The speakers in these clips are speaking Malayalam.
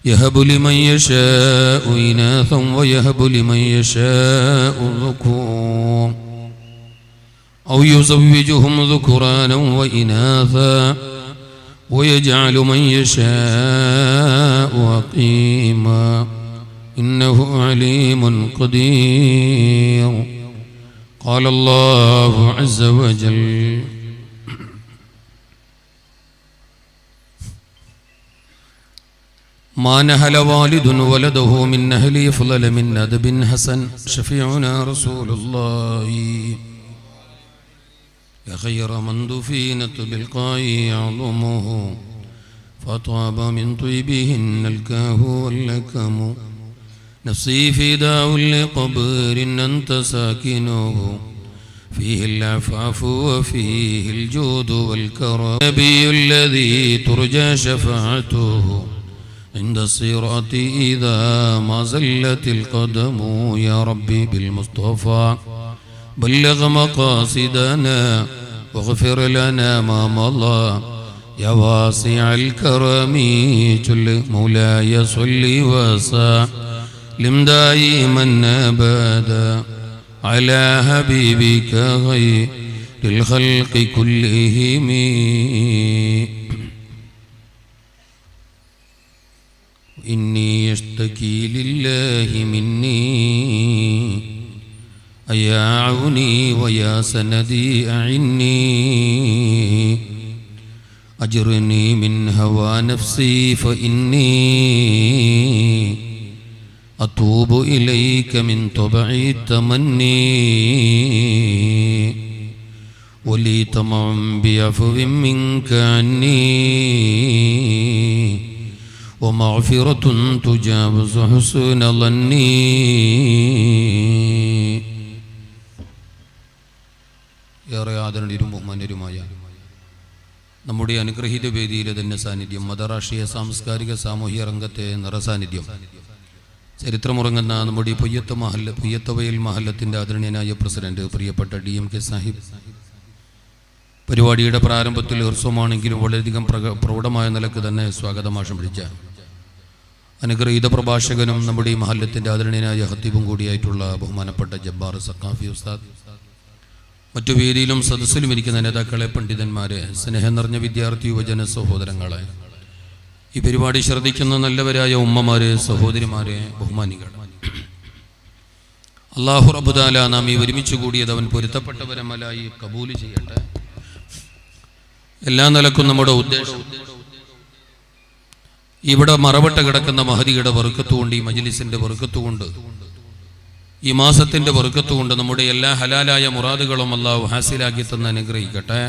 يهب لمن يشاء إناثا ويهب لمن يشاء الذكور أو يزوجهم ذكرانا وإناثا ويجعل من يشاء عقيما إنه عليم قدير قال الله عز وجل ما نهل والد ولده من نهل أفضل من أدب حسن شفيعنا رسول الله يا خير من دفينت بالقاء يعظمه فطاب من طيبهن الكاه واللكم نفسي فداء لقبر أنت ساكنه فيه العفاف وفيه الجود والكرم النبي الذي ترجى شفاعته عند الصراط إذا ما زلت القدم يا ربي بالمصطفى بلغ مقاصدنا واغفر لنا ما مضى يا واسع الكرم جل مولاي صل وسلم دائما أبدا على حبيبك خير الخلق كلهم إني أشتكي لله مني أيا عوني ويا سندي أعني أجرني من هوى نفسي فإني أتوب إليك من طبع التمني ولي طمع بعفو منك عني ومغفرة تجاوز حسن ظني ഏറെ ആദരണീയരും ബഹുമാന്യരുമായ നമ്മുടെ അനുഗ്രഹീത വേദിയിലെ തന്നെ സാന്നിധ്യം മതരാഷ്ട്രീയ സാംസ്കാരിക സാമൂഹിക രംഗത്തെ നിറസാന്നിധ്യം ചരിത്രമുറങ്ങുന്ന നമ്മുടെ പൊയ്യത്തവയൽ മഹല്ലത്തിൻ്റെ ആദരണീയനായ പ്രസിഡന്റ് പ്രിയപ്പെട്ട DMK സാഹിബ് പരിപാടിയുടെ പ്രാരംഭത്തിൽ ഹ്രസ്വമാണെങ്കിലും വളരെയധികം പ്രൗഢമായ നിലക്ക് തന്നെ സ്വാഗതമാഷം വിളിച്ച അനുഗ്രഹീത പ്രഭാഷകനും നമ്മുടെ ഈ മഹല്ലത്തിൻ്റെ ആദരണീയനായ ഹത്തീബും കൂടിയായിട്ടുള്ള ബഹുമാനപ്പെട്ട ജബ്ബാർ സഖാഫി ഉസ്താദ്, മറ്റു വേദിയിലും സദസ്സിലും ഇരിക്കുന്ന നേതാക്കളെ, പണ്ഡിതന്മാരെ, സ്നേഹം നിറഞ്ഞ വിദ്യാർത്ഥി യുവജന സഹോദരങ്ങളെ, ഈ പരിപാടി ശ്രദ്ധിക്കുന്ന നല്ലവരായ ഉമ്മമാരെ, സഹോദരിമാരെ, ബഹുമാനികൾ, അല്ലാഹു റബ്ബുൽ തആല നാം ഈ ഒരുമിച്ച് കൂടിയത് അവൻ പൊരുത്തപ്പെട്ടവരമലായി കബൂൽ ചെയ്യട്ടെ. എല്ലാ നിലക്കും നമ്മുടെ ഉദ്ദേശം ഇവിടെ മറവട്ട കിടക്കുന്ന മഹദിയുടെ ബർക്കത്തുകൊണ്ട്, ഈ മജ്ലിസിന്റെ ബർക്കത്തുകൊണ്ട്, ഈ മാസത്തിന്റെ ബർക്കത്തുകൊണ്ട് നമ്മുടെ എല്ലാ ഹലാലായ മുറാദുകളും അല്ലാഹു ഹാസിലാക്കി തന്ന് അനുഗ്രഹിക്കട്ടെ.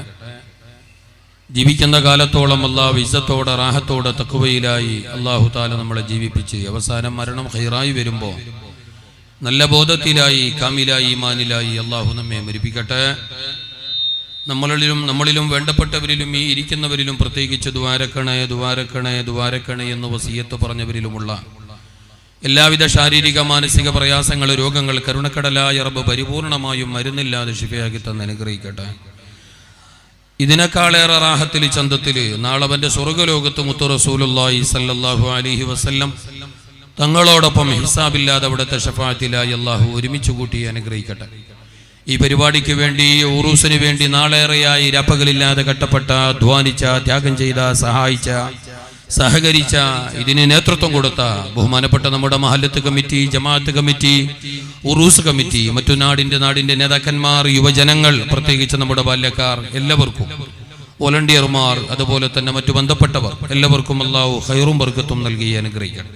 ജീവിക്കുന്ന കാലത്തോളം അല്ലാഹു ഇസ്സത്തോടെ റാഹത്തോടെ തഖ്വയിലായി അല്ലാഹു തആല നമ്മളെ ജീവിപ്പിച്ച് അവസാനം മരണം ഖൈറായി വരുമ്പോൾ നല്ല ബോധത്തിലായി കാമിലായി ഈമാനിലായി അല്ലാഹു നമ്മെ മരിപ്പിക്കട്ടെ. നമ്മളിലും വേണ്ടപ്പെട്ടവരിലും ഈ ഇരിക്കുന്നവരിലും പ്രത്യേകിച്ച് ദ്വാരക്കണേ എന്ന് വസിയത്ത് പറഞ്ഞവരിലുമുള്ള എല്ലാവിധ ശാരീരിക മാനസിക പ്രയാസങ്ങൾ, രോഗങ്ങൾ കരുണക്കടലായ റബ്ബ് പരിപൂർണമായും മരുന്നില്ലാതെ ശിഫയാക്കി തന്ന് അനുഗ്രഹിക്കട്ടെ. ഇതിനേക്കാളേറെ റാഹത്തിൽ ചന്തത്തിൽ നാളവന്റെ സ്വർഗ്ഗലോകത്ത് മുത്തു റസൂലുള്ളാഹി സ്വല്ലല്ലാഹു അലൈഹി വസല്ലം തങ്ങളോടൊപ്പം ഹിസാബില്ലാതെ അവിടുത്തെ ശഫാഅത്തിലായി അല്ലാഹു ഒരുമിച്ച് കൂട്ടി അനുഗ്രഹിക്കട്ടെ. ഈ പരിപാടിക്ക് വേണ്ടി, ഉറൂസിന് വേണ്ടി നാളേറെയായി രാപ്പകലില്ലാതെ കട്ടപ്പെട്ട, അധ്വാനിച്ച, ത്യാഗം ചെയ്ത, സഹായിച്ച, സഹകരിച്ച, ഇതിന് നേതൃത്വം കൊടുത്ത ബഹുമാനപ്പെട്ട നമ്മുടെ മഹല്ലത്ത് കമ്മിറ്റി, ജമാഅത്ത് കമ്മിറ്റി, ഉറൂസ് കമ്മിറ്റി, മറ്റു നാടിന്റെ നേതാക്കന്മാർ, യുവജനങ്ങൾ, പ്രത്യേകിച്ച് നമ്മുടെ ബാല്യക്കാർ, എല്ലാവർക്കും, വോളണ്ടിയർമാർ, അതുപോലെ തന്നെ മറ്റു ബന്ധപ്പെട്ടവർ എല്ലാവർക്കും അല്ലാഹു ഖൈറും ബർക്കത്തും നൽകി അനുഗ്രഹിക്കണം.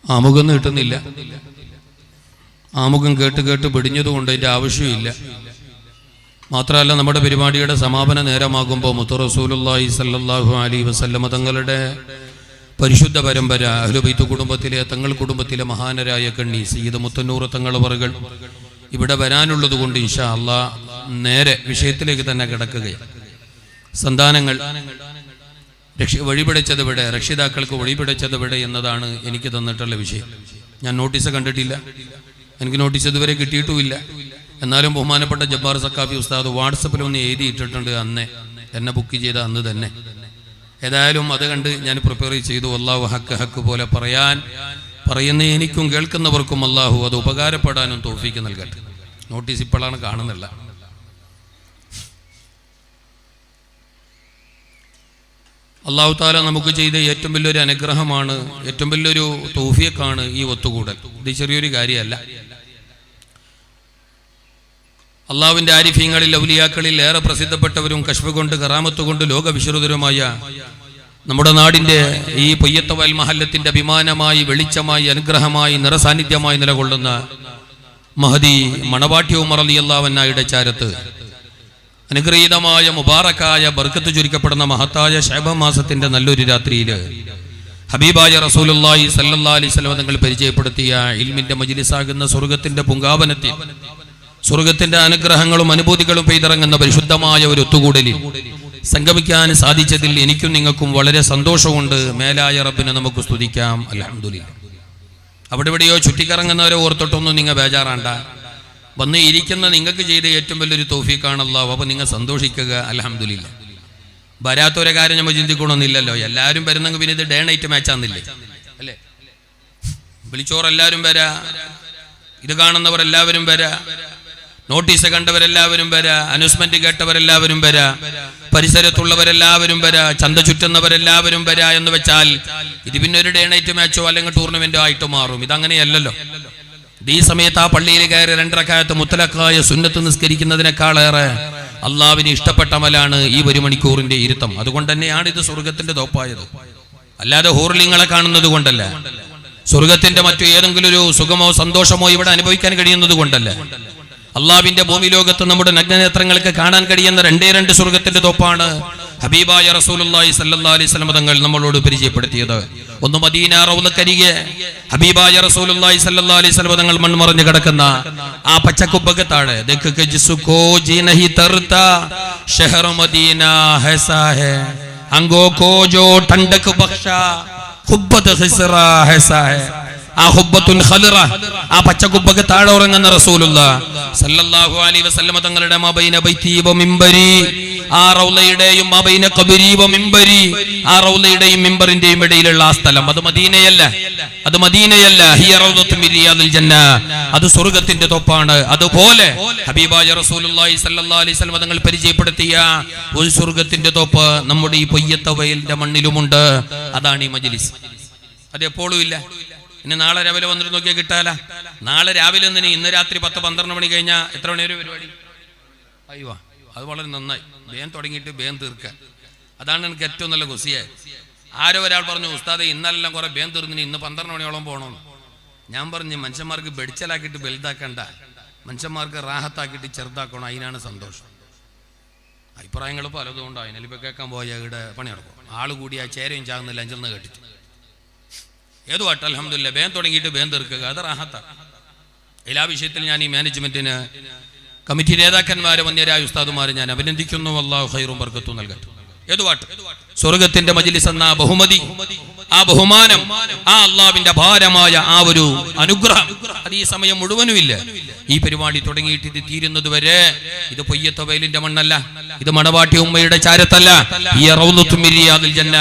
ആമുഖം നീട്ടുന്നില്ല, ആമുഖം കേട്ട് പിടിഞ്ഞതുകൊണ്ട് അതിൻ്റെ ആവശ്യമില്ല. മാത്രമല്ല, നമ്മുടെ പരിപാടിയുടെ സമാപന നേരമാകുമ്പോൾ മുത്തു റസൂലുള്ളാഹി സ്വല്ലല്ലാഹു അലൈഹി വസല്ലം തങ്ങളുടെ പരിശുദ്ധ പരമ്പര അഹ്ലുബൈത്ത് കുടുംബത്തിലെ മഹാനരായ കണ്ണി സയ്യിദ് മുത്തന്നൂർ തങ്ങളവറുകൾ ഇവിടെ വരാനുള്ളത് കൊണ്ട് ഇൻഷാ അല്ലാഹ് നേരെ വിഷയത്തിലേക്ക് തന്നെ കിടക്കുകയാണ്. സന്താനങ്ങൾ വഴിപിടിച്ചതെവിടെ, രക്ഷിതാക്കൾക്ക് വഴിപിടിച്ചതെവിടെ എന്നതാണ് എനിക്ക് തന്നിട്ടുള്ള വിഷയം. ഞാൻ നോട്ടീസ് കണ്ടിട്ടില്ല, എനിക്ക് നോട്ടീസ് ഇതുവരെ കിട്ടിയിട്ടുമില്ല. എന്നാലും ബഹുമാനപ്പെട്ട ജബ്ബാർ സഖാഫി ഉസ്താദ് വാട്സപ്പിൽ ഒന്ന് എഴുതിയിട്ടിട്ടുണ്ട്. അന്നേ എന്നെ ബുക്ക് ചെയ്ത അന്ന് തന്നെ ഏതായാലും അത് കണ്ട് ഞാൻ പ്രിപ്പയർ ചെയ്തു. അള്ളാഹു ഹക്ക് പോലെ പറയുന്ന എനിക്കും കേൾക്കുന്നവർക്കും അള്ളാഹു അത് ഉപകാരപ്പെടാനും തൗഫീക്ക് നൽകട്ടെ. നോട്ടീസ് ഇപ്പോഴാണ് കാണുന്നില്ല. അള്ളാഹു താല നമുക്ക് ചെയ്ത ഏറ്റവും വലിയൊരു അനുഗ്രഹമാണ്, ഏറ്റവും വലിയൊരു തൗഫീഖാണ് ഈ ഒത്തുകൂടൽ. ഇത് ചെറിയൊരു കാര്യമല്ല. അള്ളാഹുവിന്റെ ആരിഫീങ്ങളിൽ ഔലിയാക്കളിൽ ഏറെ പ്രസിദ്ധപ്പെട്ടവരും കശ്ഫ് കൊണ്ട് കറാമത്ത് കൊണ്ട് ലോകവിശ്രുതരുമായ നമ്മുടെ നാടിന്റെ ഈ പൊയ്യത്തവയൽ മഹല്ലത്തിന്റെ അഭിമാനമായി, വെളിച്ചമായി, അനുഗ്രഹമായി, നിറസാന്നിധ്യമായി നിലകൊള്ളുന്ന മഹദി മണവാട്ടി ഉമർ റളിയല്ലാഹു അൻഹുവിന്റെ ചാരത്ത് അനുഗ്രഹീതമായ മുബാറക്കായ ബർക്കത്ത് ചുരുക്കപ്പെടുന്ന മഹത്തായ ശഅബാൻ മാസത്തിന്റെ നല്ലൊരു രാത്രിയിൽ ഹബീബായ റസൂലുള്ളാഹി സ്വല്ലല്ലാഹു അലൈഹി വസല്ലം തങ്ങൾ പരിചയപ്പെടുത്തിയ ഇൽമിന്റെ മജ്ലിസാകുന്ന സ്വർഗ്ഗത്തിന്റെ പൂങ്കാവനത്തിൽ സ്വർഗ്ഗത്തിന്റെ അനുഗ്രഹങ്ങളും അനുഭൂതികളും പെയ്തിറങ്ങുന്ന പരിശുദ്ധമായ ഒരു ഒത്തുകൂടലിൽ സംഗമിക്കാൻ സാധിച്ചതിൽ എനിക്കും നിങ്ങൾക്കും വളരെ സന്തോഷമുണ്ട്. മേലായ റബ്ബിനെ നമുക്ക് സ്തുതിക്കാം. അൽഹംദുലില്ലാഹ്. അവിടെ ഇവിടെയോ ചുറ്റിക്കറങ്ങുന്നവരെ ഓർത്തിട്ടൊന്നും നിങ്ങൾ ബേജാറാണ്ട. വന്ന് ഇരിക്കുന്ന നിങ്ങൾക്ക് ചെയ്ത ഏറ്റവും വലിയൊരു തൗഫീഖാണ് അല്ലാഹു. അപ്പോൾ നിങ്ങൾ സന്തോഷിക്കുക. അൽഹംദുലില്ലാഹ്. വരാത്തൊരു കാര്യം നമ്മൾ ചിന്തിക്കണമെന്നില്ലല്ലോ. എല്ലാവരും വരുന്നെങ്കിൽ പിന്നെ ഇത് ഡേ നൈറ്റ് മാച്ചാന്നില്ലേ അല്ലേ? വിളിച്ചോറെല്ലാവരും വരാ, ഇത് കാണുന്നവരെല്ലാവരും വരാ, നോട്ടീസ് കണ്ടവരെല്ലാവരും വരാ, അനൗൺസ്മെന്റ് കേട്ടവരെല്ലാവരും വരാ, പരിസരത്തുള്ളവരെല്ലാവരും വരാ, ചന്ത ചുറ്റുന്നവരെല്ലാവരും വരാ എന്ന് വെച്ചാൽ ഇത് പിന്നെ ഒരു ഡേ നൈറ്റ് മാച്ചോ അല്ലെങ്കിൽ ടൂർണമെന്റോ ആയിട്ട് മാറും. ഇതങ്ങനെയല്ലല്ലോ. ഈ സമയത്ത് ആ പള്ളിയിൽ കയറി 2 റക്അത്ത് മുത്തലക്കായ സുന്നത്ത് നിസ്കരിക്കുന്നതിനേക്കാളേറെ അള്ളാഹുവിന് ഇഷ്ടപ്പെട്ട അമലാണ് ഈ 1 മണിക്കൂറിന്റെ ഇരുത്തം. അതുകൊണ്ട് തന്നെയാണ് ഇത് സ്വർഗത്തിന്റെ തോപ്പായത്. അല്ലാതെ ഹൂർലിങ്ങളെ കാണുന്നത് കൊണ്ടല്ല, സ്വർഗത്തിന്റെ മറ്റു ഏതെങ്കിലും ഒരു സുഖമോ സന്തോഷമോ ഇവിടെ അനുഭവിക്കാൻ കഴിയുന്നത് കൊണ്ടല്ല. അള്ളാഹുവിന്റെ ഭൂമി ലോകത്ത് നമ്മുടെ നഗ്നനേത്രങ്ങൾക്ക് കാണാൻ കഴിയുന്ന 2 സ്വർഗത്തിന്റെ തോപ്പാണ് ഹബീബായ റസൂലുള്ളാഹി സ്വല്ലല്ലാഹു അലൈഹി വസല്ലം തങ്ങൾ നമ്മളോട് പരിചയപ്പെടുത്തിയത്. ഒന്ന് മദീന റൗളക്കരികെ ഹബീബായ റസൂലുള്ളാഹി സ്വല്ലല്ലാഹു അലൈഹി വസല്ലം തങ്ങൾ മൺമറഞ്ഞു കിടക്കുന്ന ആ പച്ചക്കുബ്ബക്ക് താഴെ ദേഖ് ജിസ്കോ ജി നഹി തർതാ ഷഹർ മദീന ഹൈസാ ഹൈ അംഗോ കോ ജോ ठंडक ബഖ്ഷാ ഖുബ്ബത് ഖിസ്റാ ഹൈസാ ഹൈ. ആ ഹുബ്ബത്തുൽ ഖൽറ, ആ പച്ചക്കുബ്ബക്ക് താഴെ ഉറങ്ങുന്ന റസൂലുള്ളാഹി സല്ലല്ലാഹു അലൈഹി വസല്ലം തങ്ങളുടെ മബൈന ബൈതി വ മിംബരി, ആ റൗളയുടെയും മബൈന ഖബരി വ മിംബരി, ആ റൗളയുടെയും മിംബറിന്റെയും ഇടയിലുള്ള ആ സ്ഥലം അത് മദീനയല്ല, അത് മദീനയല്ല. ഹിയ റൗളത്തുൻ മിൻ റിയാദിൽ ജന്ന, അത് സ്വർഗ്ഗത്തിന്റെ തോപ്പാണ്. അതുപോലെ ഹബീബായ റസൂലുള്ളാഹി സല്ലല്ലാഹു അലൈഹി വസല്ലം തങ്ങൾ പരിചയപ്പെടുത്തിയ ഒരു സ്വർഗ്ഗത്തിന്റെ തോപ്പ് നമ്മുടെ ഈ പൊയ്യത്തവയലിന്റെ മണ്ണിലുമുണ്ട്. അതാണ് ഈ മജ്ലിസ്. അത് എപ്പോഴും ഇല്ല. ഇനി നാളെ രാവിലെ വന്നിട്ട് നോക്കിയാൽ കിട്ടാല. നാളെ രാവിലെ തന്നെ ഇന്ന് രാത്രി 10-12 മണി കഴിഞ്ഞാൽ എത്ര മണി വരെ പരിപാടി? അയ്യോ, അത് വളരെ നന്നായി. വേഗം തുടങ്ങിയിട്ട് വേഗം തീർക്കാൻ, അതാണ് എനിക്ക് ഏറ്റവും നല്ല ഖുശിയായി. ആരോ ഒരാൾ പറഞ്ഞു, ഉസ്താദെ ഇന്നലെല്ലാം കുറെ വേഗം തീർന്നിന്, ഇന്ന് 12 മണിയോളം പോകണമെന്ന്. ഞാൻ പറഞ്ഞു, മനുഷ്യന്മാർക്ക് ബെടിച്ചലാക്കിയിട്ട് വലുതാക്കണ്ട, മനുഷ്യന്മാർക്ക് റാഹത്താക്കിയിട്ട് ചെറുതാക്കണം, അതിനാണ് സന്തോഷം. അഭിപ്രായങ്ങൾ പലതും ഉണ്ടോ. അതിനിപ്പോൾ കേൾക്കാൻ പോയാൽ ഇവിടെ പണി നടക്കും. ആൾ കൂടി ആ ചേരയും ചാകുന്നില്ല അഞ്ചെന്ന് കേട്ടിട്ട് ഏതു ആട്ടെ അൽഹംദുലില്ലാഹ് വേഗം തുടങ്ങിയിട്ട് വേഗം തീർക്കുക, അത് റാഹത്താണ്. എല്ലാ വിഷയത്തിൽ ഞാൻ ഈ മാനേജ്മെന്റിന്, കമ്മിറ്റി നേതാക്കന്മാരെ, വന്യരായ ഉസ്താദുമാരെ ഞാൻ അഭിനന്ദിക്കുന്നു. അല്ലാഹു ഖൈറും ബർക്കത്തും നൽകട്ടെ. ഏതുവാട്ട് സ്വർഗത്തിന്റെ മജ്ലിസ് എന്ന ബഹുമതി, ആ ബഹുമാനം, ആ അള്ളാഹുവിന്റെ ഭാരമായ ആ ഒരു അനുഗ്രഹം അത് ഈ സമയം മുഴുവനുമില്ല. ഈ പരിപാടി തുടങ്ങിയിട്ട് ഇത് തീരുന്നത് വരെ ഇത് പൊയ്യത്തവയലിന്റെ മണ്ണല്ല, ഇത് മണവാട്ടി ഉമ്മയുടെ ചാരത്തല്ല, ഈ റൗളത്തുൻ മിൻ റിയാദിൽ ജന്ന,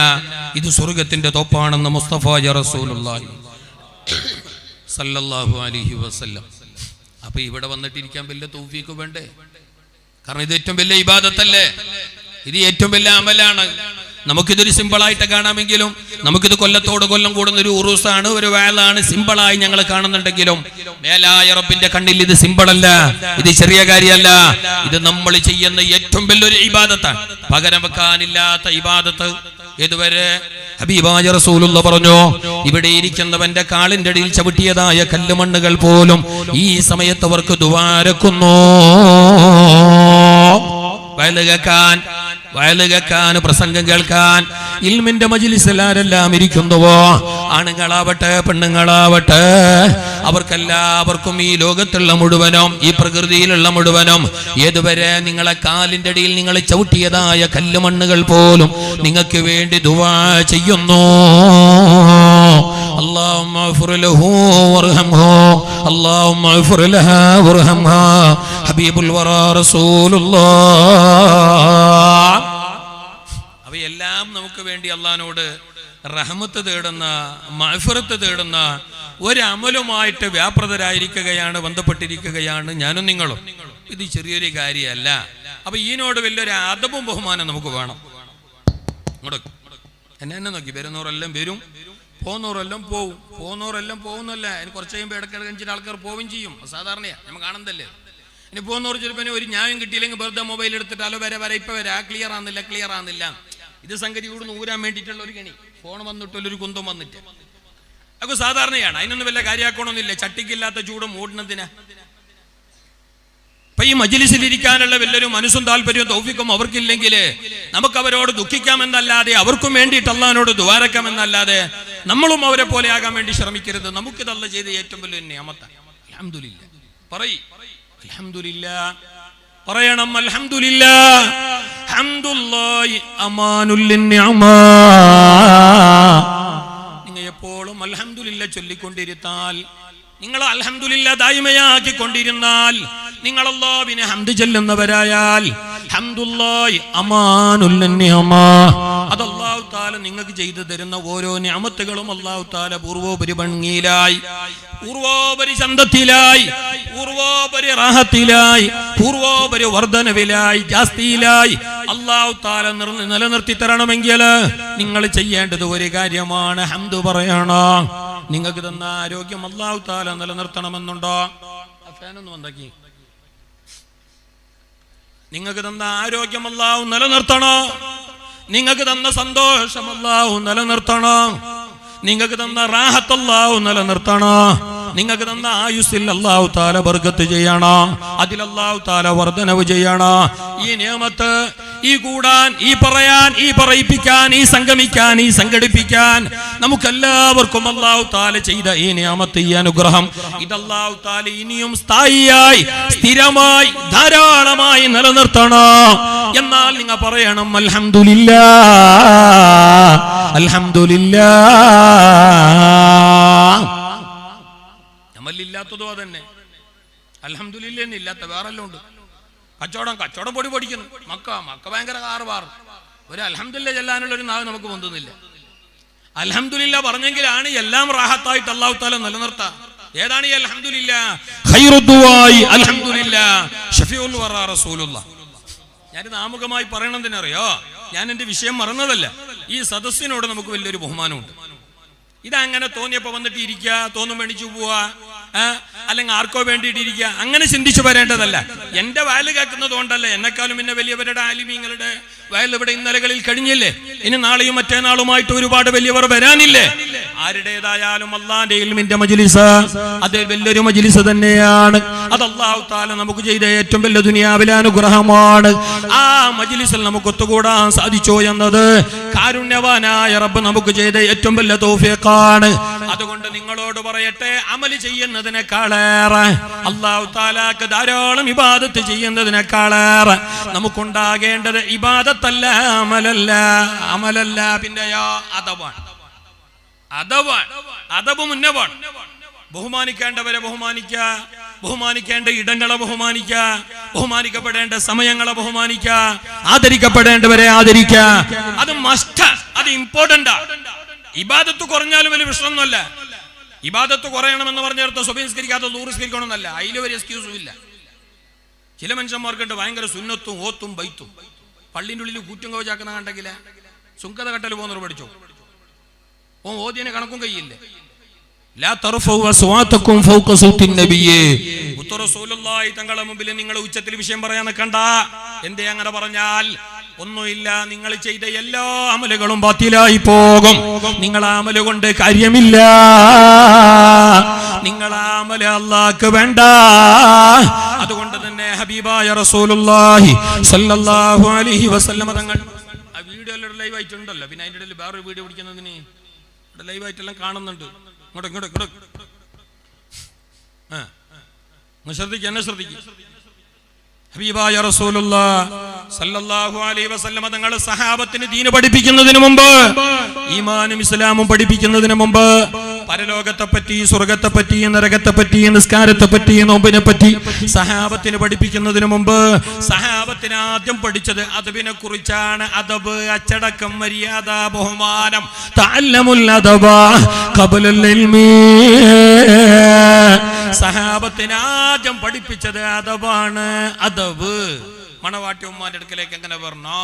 ഇത് സ്വർഗത്തിന്റെ തോപ്പാണെന്ന് മുസ്തഫ റസൂലുള്ളാഹി സല്ലല്ലാഹു അലൈഹി വസല്ലം. അപ്പൊ ഇവിടെ വന്നിട്ടിരിക്കാൻ വലിയ തൗഫീഖ് വേണ്ടേ? കാരണം ഇത് ഏറ്റവും വലിയ ഇബാദത്തല്ലേ, ഇത് ഏറ്റവും വലിയ അമലാണ്. നമുക്കിതൊരു സിമ്പിളായിട്ട് കാണാമെങ്കിലും, നമുക്കിത് കൊല്ലത്തോട് കൊല്ലം കൂടുന്ന ഒരു ഉറൂസാണ്, ഒരു വഅലാണ്, സിമ്പിളായി ഞങ്ങൾ കാണുന്നുണ്ടെങ്കിലും മേലായ റബ്ബിന്റെ കണ്ണിൽ ഇത് സിമ്പിളല്ല, ഇത് ചെറിയ കാര്യമല്ല. ഇത് നമ്മൾ ചെയ്യുന്ന ഏറ്റവും വലിയൊരു ഇബാദത്താണ്, പകരം വെക്കാനില്ലാത്ത ഇബാദത്ത്. ഇതുവരെ ഹബീബായ റസൂലുള്ള പറഞ്ഞു, ഇവിടെ ഇരിക്കുന്നവന്റെ കാലിന്റെ അടിയിൽ ചവിട്ടിയതായ കല്ലുമണ്ണുകൾ പോലും ഈ സമയത്ത് അവർക്ക് ദുആരക്കുന്നു. വയല് കേൾക്കാൻ, പ്രസംഗം കേൾക്കാൻ, ഇൽമിന്റെ മജ്ലിസിൽ ആരെല്ലാം ഇരിക്കുന്നുവോ, ആണുങ്ങളാവട്ടെ പെണ്ണുങ്ങളാവട്ടെ, അവർക്കെല്ലാവർക്കും ഈ ലോകത്തുള്ള മുഴുവനും, ഈ പ്രകൃതിയിലുള്ള മുഴുവനും, ഏതുവരെ നിങ്ങളെ കാലിന്റെ അടിയിൽ നിങ്ങൾ ചവിട്ടിയതായ കല്ലുമണ്ണുകൾ പോലും നിങ്ങൾക്ക് വേണ്ടി ദുആ ചെയ്യുന്നു. اللهم اغفر له وارحمه اللهم اغفر لها وارحمها حبيب الورى رسول الله. അവയെല്ലാം എല്ലാം നമുക്ക് വേണ്ടി അള്ളാഹിനോട് റഹ്മത്ത് തേടുന്ന, മഗ്ഫിറത്ത് തേടുന്ന ഒരമലുമായിട്ട് വ്യാപൃതരായിരിക്കുകയാണ്, ബന്ധപ്പെട്ടിരിക്കുകയാണ് ഞാനും നിങ്ങളും. ഇത് ചെറിയൊരു കാര്യമല്ല. അപ്പൊ ഇതിനോട് വലിയൊരു അദബും ബഹുമാനം നമുക്ക് വേണം. എന്നെ നോക്കി, വരുന്നവരെല്ലാം വരും, പോകുന്നവരെല്ലാം പോവും. പോകുന്നവരെല്ലാം പോകുന്നല്ല, അതിന് കുറച്ച് കഴിയുമ്പോൾ ഇടയ്ക്കിടയ്ക്ക് ആൾക്കാർ പോവുകയും ചെയ്യും. സാധാരണയാ നമ്മൾ കാണുന്നതല്ലേ. ഇനി പോകുന്നവർ ചിലപ്പോൾ ഒരു ന്യായം കിട്ടിയില്ലെങ്കിൽ വെറുതെ മൊബൈൽ എടുത്തിട്ട് അല്ലോ വരെ ഇപ്പൊ വരാ, ക്ലിയർ ആകുന്നില്ല. ഇത് സംഗതി കൂടുന്ന ഊരാൻ വേണ്ടിയിട്ടുള്ള ഒരു കണി, ഫോൺ വന്നിട്ടുള്ളൊരു കുന്തം വന്നിട്ട് അതൊക്കെ സാധാരണയാണ്. അതിനൊന്നും വല്ല കാര്യമാക്കണമെന്നില്ല. ചട്ടിക്കില്ലാത്ത ചൂട് മൂടുന്നതിനാ. അപ്പൊ ഈ മജ്ലിസിലിരിക്കാനുള്ള വലിയൊരു മനസ്സും താല്പര്യവും തൗഫീഖും അവർക്കില്ലെങ്കിൽ നമുക്ക് അവരോട് ദുഃഖിക്കാമെന്നല്ലാതെ, അവർക്കും വേണ്ടിയിട്ട് അള്ളാഹിനോട് ദുആരക്കാമെന്നല്ലാതെ നമ്മളും അവരെ പോലെ ആകാൻ വേണ്ടി ശ്രമിക്കരുത്. നമുക്കിത് അല്ലാഹ് ചെയ്ത ഏറ്റവും വലിയ നിഅമത്താണ്. അൽഹംദുലില്ലാഹ് അൽഹംദുലില്ലാഹ് പറയണം. അൽഹംദുലില്ലാഹ് ഹംദുല്ലാഹി അമാനുൽ ലിന്നിഅമാ. നിങ്ങൾ എപ്പോഴും അൽഹംദുലില്ലാഹ് ചൊല്ലിക്കൊണ്ടിരുന്നാൽ, നിങ്ങൾ അൽഹംദുലില്ലാഹ് ദായിമയാക്കിക്കൊണ്ടിരുന്നാൽ, നിങ്ങൾ അല്ലാഹുവിനെ ഹംദ് ചൊല്ലുന്നവരായാൽ, ഹംദുല്ലാഹി അമാനുൽ ലിന്നിഅമാ, അത് അല്ലാഹു തആല നിങ്ങൾക്ക് ചെയ്തു തരുന്ന ഓരോ നിഅമത്തുകളും അല്ലാഹു തആല പൂർവോപരി ഭംഗിയിലായി, പൂർവോപരി ചന്തത്തിലായി, പൂർവോപരി റാഹത്തിലായി, പൂർവോപരി വർധനവിലായി, ജാസ്തിയിലായി അല്ലാഹു തആല നിലനിർത്തി തരണമെങ്കിൽ നിങ്ങൾ ചെയ്യേണ്ടത് ഒരു കാര്യമാണ്, ഹംദ് പറയണം. നിങ്ങൾക്ക് തന്ന ആരോഗ്യം അല്ലാഹു തആല നിലനിർത്തണമെന്നുണ്ടോ? ഫാനൊന്നും ഉണ്ടാക്കി. നിങ്ങൾക്ക് തന്ന ആരോഗ്യം അല്ലാഹു നിലനിർത്തണോ? നിങ്ങൾക്ക് തന്ന സന്തോഷം അല്ലാഹു നിലനിർത്തണോ? നിങ്ങൾക്ക് തന്ന റാഹത്ത് അല്ലാഹു നിലനിർത്തണോ? നിങ്ങൾക്ക് തന്ന ആയുസ്സിൽ അല്ലാഹു തആല ബർക്കത്ത് ചെയ്യണോ? അതിൽ അല്ലാഹു തആല വർധനവ് ചെയ്യണോ? ഈ നിയമത്ത്, ഈ കൂടാൻ, ഈ പറയാൻ, ഈ പറയിപ്പിക്കാൻ, ഈ സംഗമിക്കാൻ, ഈ സംഘടിപ്പിക്കാൻ നമുക്കെല്ലാവർക്കും അല്ലാഹു തആല ചെയ്ത ഈ നിയമത്ത്, ഈ അനുഗ്രഹം, ഇത് അല്ലാഹു തആല ഇനിയും സ്ഥായിയായി, സ്ഥിരമായി, ധാരാളമായി നിലനിർത്തണോ? എന്നാൽ നിങ്ങൾ പറയണം അൽഹംദുലില്ലാഹ് അൽഹംദുലില്ലാഹ്. നമ്മളില്ലാത്തതോ അതന്നെ. അൽഹംദുലില്ലാഹ് എന്നില്ലാത്ത വേറെല്ലാം ഉണ്ട്. കച്ചവടം പൊടി പൊടിക്കുന്നു. മക്ക ഭയങ്കര കാറുവാർ. ഒരു അൽഹംദുലില്ലാഹ് ചെല്ലാനുള്ള ഒരു നാവ് നമുക്ക് പൊന്തുന്നില്ല. അൽഹംദുലില്ലാഹ് പറഞ്ഞെങ്കിലാണ് എല്ലാം റാഹത്തായിട്ട് അല്ലാഹു തആല നിലനിർത്താം. ഏതാണ് ഈ അൽഹംദുലില്ലാഹ്? ഖൈറുദ്ദുആഇ അൽഹംദുലില്ലാഹ് ശഫീഉൽ വറാ റസൂലുള്ളാഹ്. ഞാൻ ആമുഖമായി പറയണമെന്നറിയോ, ഞാൻ എന്റെ വിഷയം മറന്നതല്ല. ഈ സദസ്സിനോട് നമുക്ക് വലിയൊരു ബഹുമാനമുണ്ട്. ഇതങ്ങനെ തോന്നിയപ്പോ വന്നിട്ട് ഇരിക്കുക, തോന്നും മേടിച്ചു പോവാ, അല്ലെങ്കിൽ ആർക്കോ വേണ്ടിയിട്ട് ഇരിക്കുക, അങ്ങനെ ചിന്തിച്ചു വരേണ്ടതല്ല. എന്റെ വയല് കേൾക്കുന്നത് കൊണ്ടല്ല, എന്നെക്കാളും പിന്നെ വലിയവരുടെ ആലിമീങ്ങളുടെ വയൽ ഇവിടെ ഇന്നലകളിൽ കഴിഞ്ഞില്ലേ, ഇനി നാളെയും മറ്റേനാളുമായിട്ട് ഒരുപാട് വലിയവർ വരാനില്ലേ. ആരുടേതായാലും അല്ലാഹുവിന്റെ ഇൽമിന്റെ മജ്ലിസ് അത് വലിയൊരു മജ്ലിസ് തന്നെയാണ്. അത് അല്ലാഹു തആല നമുക്ക് ചെയ്ത ഏറ്റവും വലിയ ദുനിയാവിലെ അനുഗ്രഹമാണ്. ആ മജ്ലിസിൽ നമുക്ക് ഒത്തുകൂടാൻ സാധിച്ചോ എന്നത് കാരുണ്യവാനായ റബ്ബ് നമുക്ക് ചെയ്ത ഏറ്റവും വലിയ തൗഫീഖാണ്. അതുകൊണ്ട് നിങ്ങളോട് പറയട്ടെ, അമല് ചെയ്യുന്നതിനേക്കാളേറെ, അല്ലാഹു തആലക്ക് ധാരാളം ഇബാദത്ത് ചെയ്യുന്നതിനേക്കാളേറെ നമുക്കുണ്ടാകേണ്ടത് ഇബാദത്തല്ല, അമലല്ല. പിന്നെയോ അദബാണ്. അദബ് മുന്നവാണ്. ബഹുമാനിക്കേണ്ടവരെ ബഹുമാനിക്കുക, ബഹുമാനിക്കേണ്ട ഇടങ്ങളെ ബഹുമാനിക്കുക, ബഹുമാനിക്കപ്പെടേണ്ട സമയങ്ങളെ ബഹുമാനിക്കുക, ആദരിക്കപ്പെടേണ്ടവരെ ആദരിക്കുക. അത് മസ്റ്റ്, അത് ഇമ്പോർട്ടന്റ്. ഇബാദത്ത് കുറഞ്ഞാലും വലിയ പ്രശ്നമൊന്നുമല്ല. ഇബാദത്ത് കുറയണമെന്ന് പറഞ്ഞെടുത്ത സ്വബിസ്കരിക്കാത്ത ദൂരസ്കരിക്കണമെന്നല്ല, അതിൽ ഒരു എക്സ്ക്യൂസും ഇല്ല. ചില മനുഷ്യന്മാർക്കുണ്ട് ഭയങ്കര സുന്നത്തും ഓത്തും ബൈത്തും. പള്ളിൻ്റെ ഉള്ളിൽ കൂറ്റും കവചാക്കുന്ന കണ്ടെങ്കില സുങ്കത കട്ടൽ പോകുന്നവർ പഠിച്ചോ, ഓ ഓതിയനെ കണക്കും കയ്യില്ലേ. തങ്ങളുടെ മുമ്പിൽ നിങ്ങൾ ഉച്ചത്തിൽ വിഷയം പറയാൻ നിൽക്കണ്ട. എന്തേ അങ്ങനെ പറഞ്ഞാൽ? ഒന്നുമില്ല, നിങ്ങൾ ചെയ്ത എല്ലാ അമലുകളും ബാത്തിലായി പോകും. നിങ്ങൾ അമല് കൊണ്ട് കാര്യമില്ല. നിങ്ങൾ അമല് അല്ലാഹ്ക്ക് വേണ്ട. അതുകൊണ്ട് തന്നെ ഹബീബായ റസൂലുള്ളാഹി സ്വല്ലല്ലാഹു അലൈഹി വസല്ലം തങ്ങൾ ആ വീഡിയോ ലൈവ് ആയിട്ടുണ്ടല്ലോ, പിന്നെ അതിൻ്റെ ഇടയിൽ വേറൊരു വീഡിയോ പിടിക്കുന്നതിന് ഇവിടെ ലൈവ് ആയിട്ടെല്ലാം കാണുന്നുണ്ട്. ഇങ്ങോട്ട് ശ്രദ്ധിക്കുക, എന്നെ ശ്രദ്ധിക്കുക. ഹബീബായ റസൂലുള്ളാഹി സല്ലല്ലാഹു അലൈഹി വസല്ലം തങ്ങൾ സഹാബത്തിന് ദീൻ പഠിപ്പിക്കുന്നതിന് മുമ്പ്, ഈമാനും ഇസ്ലാമും പഠിപ്പിക്കുന്നതിന് മുമ്പ് പരലോകത്തെ പറ്റി, സ്വർഗത്തെ പറ്റി, നരകത്തെ പറ്റി, നിസ്കാരത്തെ പറ്റി, നോമ്പിനെ പറ്റി സഹാബത്തിന് പഠിപ്പിക്കുന്നതിന് മുമ്പ് സഹാബത്തിന് ആദ്യം പഠിച്ചത് അദബിനെ കുറിച്ചാണ്. അദബ്, അച്ചടക്കം, മര്യാദ, ബഹുമാനം. തഅല്ലമുൽ അദബ ഖബ്ലൽ ഇൽമി. സഹാബത്തിന് ആദ്യം പഠിപ്പിച്ചത് അദബാണ്. അദബ്. മണവാട്ടി ഉമ്മാന്റെ അടുക്കലേക്ക് എങ്ങനെ പറഞ്ഞോ,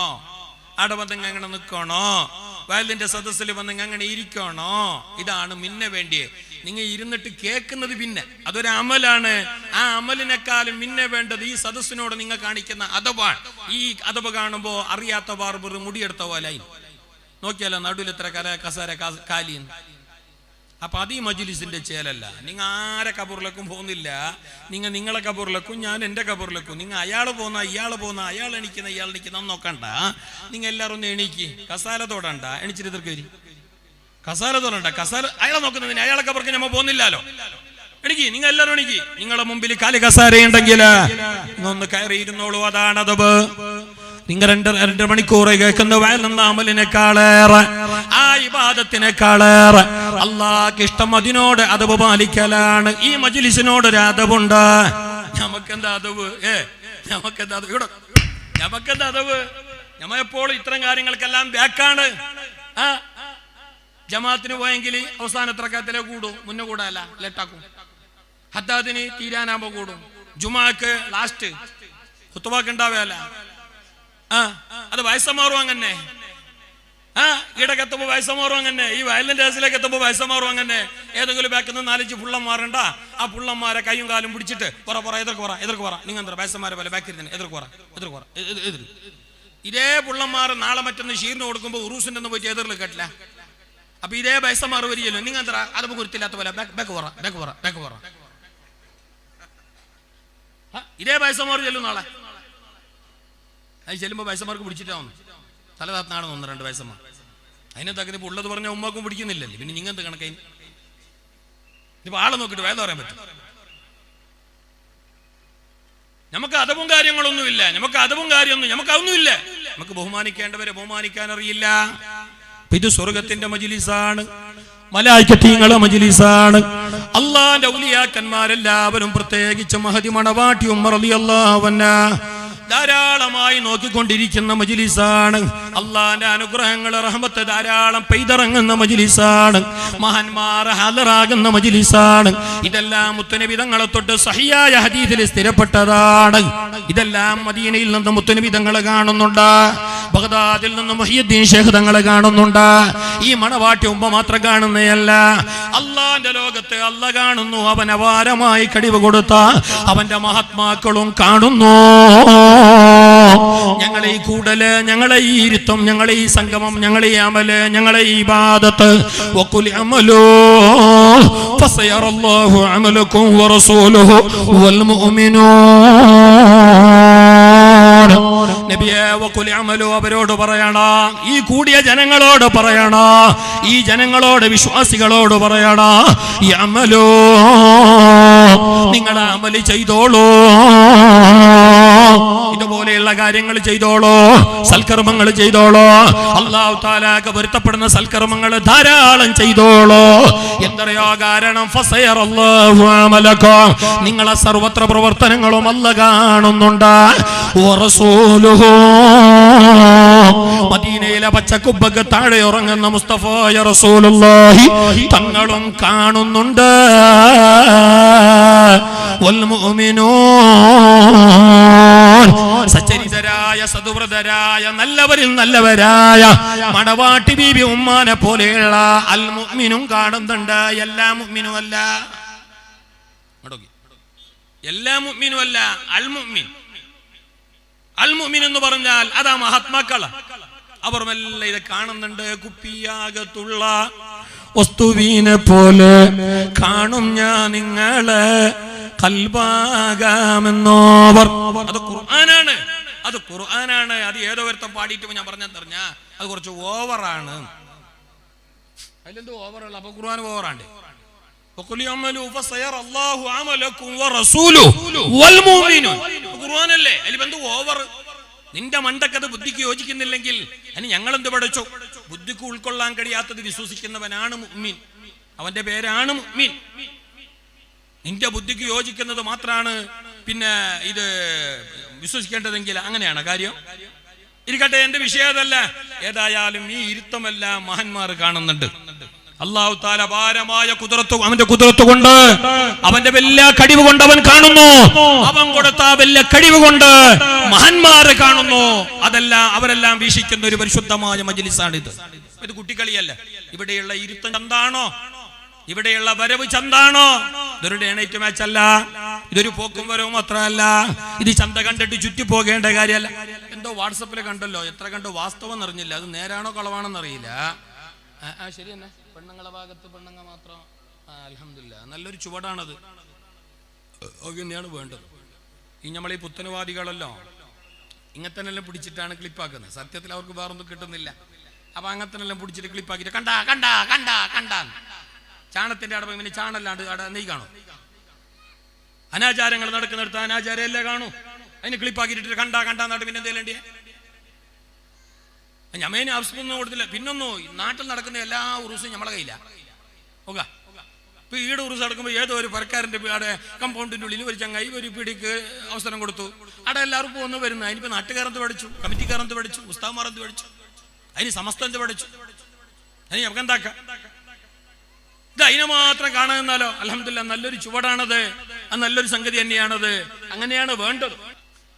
അവിടെ വന്ന് എങ്ങനെ നിൽക്കണോ, വയലിന്റെ സദസ്സിൽ വന്ന് എങ്ങനെ ഇരിക്കണോ, ഇതാണ് മിന്നെ വേണ്ടിയേ. നിങ്ങൾ ഇരുന്നിട്ട് കേൾക്കുന്നത് പിന്നെ അതൊരു അമലാണ്. ആ അമലിനെക്കാളും മിന്നെ വേണ്ടത് ഈ സദസ്സിനോട് നിങ്ങൾ കാണിക്കുന്ന അദബാണ്. ഈ അദബ് കാണുമ്പോ അറിയാത്ത ബാർബർ മുടിയെടുത്ത പോലെ നോക്കിയാലോ നടുവിൽ എത്ര കസേര കാലിയും. അപ്പൊ അത് ഈ മജ്ലിസിന്റെ ചേലല്ല. നിങ്ങൾ ആരെ കബറിലേക്കും പോകുന്നില്ല. നിങ്ങളെ കബറിലേക്കും ഞാൻ എന്റെ കബറിലേക്കും. നിങ്ങൾ അയാള് പോന്ന ഇയാള് പോന്ന, അയാൾ എണിക്കുന്ന ഇയാൾ എണിക്കുന്ന നോക്കണ്ട. നിങ്ങൾ എല്ലാവരും ഒന്ന് എണീക്ക്. കസാല തോടണ്ട, എണിച്ചിട്ട് എതിർക്ക് വരി. കസാല തോടണ്ട. കസാല അയാളെ നോക്കുന്നതിന് അയാളെ കബർക്ക് നമ്മൾ പോകുന്നില്ലല്ലോ. എണിക്ക്, നിങ്ങൾ എല്ലാവരും എണിക്ക്. നിങ്ങളെ മുമ്പിൽ കാലി കസാര ഉണ്ടെങ്കിൽ ഒന്ന് കയറി ഇരുന്നോളൂ. അതാണ് അദബ്. നിങ്ങൾ 2 മണിക്കൂർ കേൾക്കുന്ന വയലെന്ന അമലിനെക്കാളേറെ, ആ ഇബാദത്തിനെക്കാളേറെ അള്ളാഹ്ക്ക് ഇഷ്ടം അതിനോട് അദബ് പാലിക്കലാണ്. ഈ മജ്ലിസിനോട് ഒരു അദബുണ്ട്. നമുക്കെന്താ അദബ്? നമുക്കെന്താ ഇവിടെ? നമുക്കെന്താ അദബ്? നമ്മ എപ്പോഴും ഇത്തരം കാര്യങ്ങൾക്കെല്ലാം ബാക്കാണ്. ജമാഅത്തിന് പോയെങ്കിൽ അവസാനത്തെ റക്അത്തിലേ കൂടും, മുന്നേ കൂടാല്ല, ലേട്ടാക്കും. ഹദ്ദാദിന് തീരാനാകുമ്പോ കൂടും. ജുമാക്ക് ലാസ്റ്റ്, ഖുത്ബക്ക് ഉണ്ടാവുകയല്ല. അത് വയസ്സമാറും അങ്ങനെ. ഈടക്കെത്തുമ്പോ വയസ്സമാറും അങ്ങനെ. ഈ വയലിന്റെ കേസിലേക്ക് എത്തുമ്പോ വയസ്സമാറും അങ്ങനെ. ഏതെങ്കിലും ബാക്കിൽ നിന്ന് 4-5 പുള്ളന്മാരുണ്ട. ആ പുള്ളന്മാരെ കൈയും കാലും പിടിച്ചിട്ട് എതിർക്ക് പറ. നിങ്ങൾ എന്താ വയസ്സന്മാരെ പോലെ ബാക്കിൽ തന്നെ എതിർക്ക്. ഇതേ പുള്ളന്മാർ നാളെ മറ്റൊന്ന് ഷീറിന് കൊടുക്കുമ്പോ ഉറൂസിന്റെ ഒന്നും പോയിട്ട് എതിർല് കേട്ടില്ല. അപ്പൊ ഇതേ വയസ്സന്മാർ വരികയല്ലോ. നിങ്ങൾ എന്താ അത് കുരുത്തില്ലാത്ത പോലെ ബാക്ക് പറ. ഇതേ വയസ്സന്മാർ ചെല്ലും നാളെ. അത് ചെല്ലുമ്പോ വയസ്സന്മാർക്ക് പിടിച്ചിട്ടാവുന്നു. തലതാത്താണ് 1-2 വയസ്സന്മാർ. അതിനകത്ത് ഇപ്പൊ ഉള്ളത് പറഞ്ഞ ഉമ്മാക്കും പിടിക്കുന്നില്ലല്ലേ. പിന്നെ നിങ്ങൾ എന്ത് കണക്കായി? ഇപ്പൊ ആളെ നോക്കിട്ട് വേദ പറയാൻ പറ്റും? നമുക്ക് അദബും കാര്യങ്ങളൊന്നുമില്ല. നമുക്ക് അതൊന്നുമില്ല. നമുക്ക് ബഹുമാനിക്കേണ്ടവരെ ബഹുമാനിക്കാൻ അറിയില്ല. ഇത് സ്വർഗത്തിന്റെ മജ്ലിസാണ്, മലായികത്തിന്റെ മജ്ലിസാണ്. അള്ളാന്റെ ഔലിയാക്കന്മാരെല്ലാവരും, പ്രത്യേകിച്ച് മഹദി മണവാട്ടി ഉമ്മർ റളിയല്ലാഹു അൻഹ ധാരാളമായി നോക്കിക്കൊണ്ടിരിക്കുന്ന മജ്ലിസാണ്. അള്ളാന്റെ അനുഗ്രഹങ്ങൾ, റഹ്മത്ത് ധാരാളം പെയ്തിറങ്ങുന്ന മജ്ലിസാണ്. മഹാന്മാർ ഹാജറാകുന്ന മജ്ലിസാണ്. ഇതെല്ലാം മുത്തുനബി തങ്ങളെ തൊട്ട് സഹിയായ ഹദീസിൽ സ്ഥിരപ്പെട്ടതാണ്. ഇതെല്ലാം മദീനയിൽ നിന്ന് മുത്തുനബി തങ്ങൾ കാണുന്നുണ്ട്. ബഗ്ദാദിൽ നിന്ന് മുഹിയുദ്ദീൻ ശൈഖ് തങ്ങൾ കാണുന്നുണ്ട്. ഈ മണവാട്ടി ഉമ്മ മാത്രം കാണുന്നതല്ല, അള്ളാന്റെ ലോകത്ത് അല്ല കാണുന്നു. അവൻ അപാരമായി കഴിവ് കൊടുത്ത അവന്റെ മഹാത്മാക്കളും കാണുന്നു. ഞങ്ങളെ ഈ കൂടല്, ഞങ്ങളെ ഈ ഇരുത്തം, ഞങ്ങളെ ഈ സംഗമം, ഞങ്ങളെ ഈ അമല്, ഞങ്ങളെ ഈ ഇബാദത്ത്, വഖുൽ അമലു ഫസയറല്ലാഹു അമലക്കും വറസൂലുഹു വൽ മുഅ്മിനൂൻ. നബിയേ വഖുൽ അമലു, അവരോട് പറയണ, ഈ കൂടിയ ജനങ്ങളോട് പറയണ, ഈ ജനങ്ങളോട്, വിശ്വാസികളോട് പറയണ, ഈ അമലു, നിങ്ങൾ അമല് ചെയ്തോളൂ. ഇതുപോലെയുള്ള കാര്യങ്ങൾ ചെയ്തോളോ, സൽക്കർമ്മങ്ങൾ ചെയ്തോളോ. അല്ലാഹു തആലക്ക് പൊരുത്തപ്പെടുന്ന സൽക്കർമ്മങ്ങൾ ധാരാളം ചെയ്തോളോ. എന്തറിയോ കാരണം? ഫസയറല്ലാഹു അമലക്കും, നിങ്ങളെ സർവത്ര പ്രവർത്തനങ്ങളും അല്ലാഹു കാണുന്നുണ്ട്. വറസൂലുഹു, മദീനയിലെ പച്ചക്കുബ്ബക്ക് താഴെ ഉറങ്ങുന്ന മുസ്തഫായ റസൂലുള്ളാഹി തങ്ങളും കാണുന്നുണ്ട്. വൽ മുഅ്മിനൂൻ, സച്ചരിതരായ സദുവ്രതരായ നല്ലവരിൽ നല്ലവരായ മണവാട്ടി ബീബി ഉമ്മാനെ പോലെയുള്ള അൽ മുഅ്മിനും കാണുന്നുണ്ട്. എല്ലാ മുഅ്മിനും അല്ല, എല്ലാ മുഅ്മിനും അല്ല. അൽ മുഅ്മിൻ, അൽ മുഅ്മിൻ എന്ന് പറഞ്ഞാൽ അതാ മഹാത്മാക്കള. അവർ മെല്ലെ ഇത് കാണുന്നുണ്ട്. കുപ്പിയാകത്തുള്ള വസ്തുവിനെ പോലെ കാണും ഞാൻ നിങ്ങളെ കൽബാകാമെന്നോവർ. അത് ഖുർആനാണ്, അത് ഖുർആനാണ്. അത് ഏതോ ഒരുത്തം പാടിയിട്ട് ഞാൻ പറഞ്ഞ അത് കുറച്ച് ഓവറാണ്. അതിലെന്തോ ഓവറുള്ള. അപ്പൊ ഖുർആൻ ഓവറാണ്ട്. ഖുർആനല്ലേ, അതിലെന്തോ ഓവർ. നിന്റെ മണ്ടക്കത് ബുദ്ധിക്ക് യോജിക്കുന്നില്ലെങ്കിൽ അതിന് ഞങ്ങൾ എന്ത് പഠിച്ചു? ബുദ്ധിക്ക് ഉൾക്കൊള്ളാൻ കഴിയാത്തത് വിശ്വസിക്കുന്നവനാണ് മുഅ്മിൻ. അവന്റെ പേരാണ് മുഅ്മിൻ. നിന്റെ ബുദ്ധിക്ക് യോജിക്കുന്നത് മാത്രമാണ് പിന്നെ ഇത് വിശ്വസിക്കേണ്ടതെങ്കിൽ അങ്ങനെയാണ് കാര്യം. ഇരിക്കട്ടെ, എന്റെ വിഷയം അതല്ല. ഏതായാലും ഈ ഇരുത്തമെല്ലാം മഹാന്മാർ കാണുന്നുണ്ട്. അല്ലാഹു തആല ഭാരമായ കുദറത്ത്, അവന്റെ കുദറത്ത് കൊണ്ട്, അവന്റെ വലിയ കഴിവ് കൊണ്ട് അവൻ കാണുന്നു. അവൻ കൊടുത്ത വലിയ കഴിവ് കൊണ്ട് മഹാന്മാരെ കാണുന്നു. അതല്ല, അവരെല്ലാം വീക്ഷിക്കുന്ന ഒരു പരിശുദ്ധമായ മജ്ലിസാണിത്. ഇത് കുട്ടിക്കളിയല്ല. ഇവിടെയുള്ള ഇരുത്തം ചന്താണോ? ഇവിടെയുള്ള വരവ് ചന്താണോ? ഇതൊരു ഡേ നൈറ്റ് മാച്ച് അല്ല. ഇതൊരു പോക്കും വരവും മാത്രമല്ല. ഇത് ചന്ത കണ്ടിട്ട് ചുറ്റി പോകേണ്ട കാര്യമല്ല. എന്തോ വാട്സപ്പിൽ കണ്ടല്ലോ, എത്ര കണ്ടോ വാസ്തവം അറിഞ്ഞില്ല. അത് നേരാണോ കളവാണെന്ന് അറിയില്ല. ശരി തന്നെ, പെണ്ണുങ്ങളെ ഭാഗത്ത് പെണ്ണുങ്ങ മാത്രം. അൽഹംദുലില്ലാ, നല്ലൊരു ചുവടാണത്. തന്നെയാണ് വേണ്ടത്. ഈ നമ്മളീ പുത്തനവാദികളല്ലോ ഇങ്ങനത്തെല്ലാം പിടിച്ചിട്ടാണ് ക്ലിപ്പാക്കുന്നത്. സത്യത്തിൽ അവർക്ക് വേറൊന്നും കിട്ടുന്നില്ല. അപ്പൊ അങ്ങനത്തെല്ലാം പിടിച്ചിട്ട് ക്ലിപ്പാക്കിട്ട് കണ്ടാ കണ്ടാ കണ്ടാ കണ്ടാ ചാണത്തിന്റെ അടപ്പം പിന്നെ ചാണല്ലാണ്ട് അവിടെ നെയ് കാണും. അനാചാരങ്ങൾ നടക്കുന്നിടത്ത് അനാചാരം എല്ലാം കാണൂ. അതിന് ക്ലിപ്പാക്കിയിട്ട് കണ്ടാ കണ്ടാന്നിട്ട് പിന്നെ എന്തേലേ ഞമ്മേനെ ആവശ്യമൊന്നും കൊടുത്തില്ല. പിന്നൊന്നും നാട്ടിൽ നടക്കുന്ന എല്ലാ ഉറുസും നമ്മളെ കയ്യില്ല. ഓക്ക ഇപ്പൊ ഈട് ഉറുസ് നടക്കുമ്പോൾ ഏതോ ഒരു പരക്കാരന്റെ അവിടെ കമ്പൗണ്ടിന്റെ ഉള്ളിൽ ഒരു ചങ്ങായി ഒരു പിടിക്ക് അവസരം കൊടുത്തു. അവിടെ എല്ലാവർക്കും ഒന്ന് വരുന്നത്. അതിനിപ്പോ നാട്ടുകാരെന്ത് പഠിച്ചു, കമ്മിറ്റിക്കാരെന്ത് പഠിച്ചു, ഉസ്താദ്മാരെന്ത് പഠിച്ചു, അതിന് സമസ്ത എന്ത് പഠിച്ചു, അതിന് നമുക്ക് എന്താക്കാം? ഇത് അതിനെ മാത്രം കാണുന്നാലോ? അൽഹംദുലില്ലാ, നല്ലൊരു ചുവടാണത്. അത് നല്ലൊരു സംഗതി തന്നെയാണത്. അങ്ങനെയാണ് വേണ്ടത്.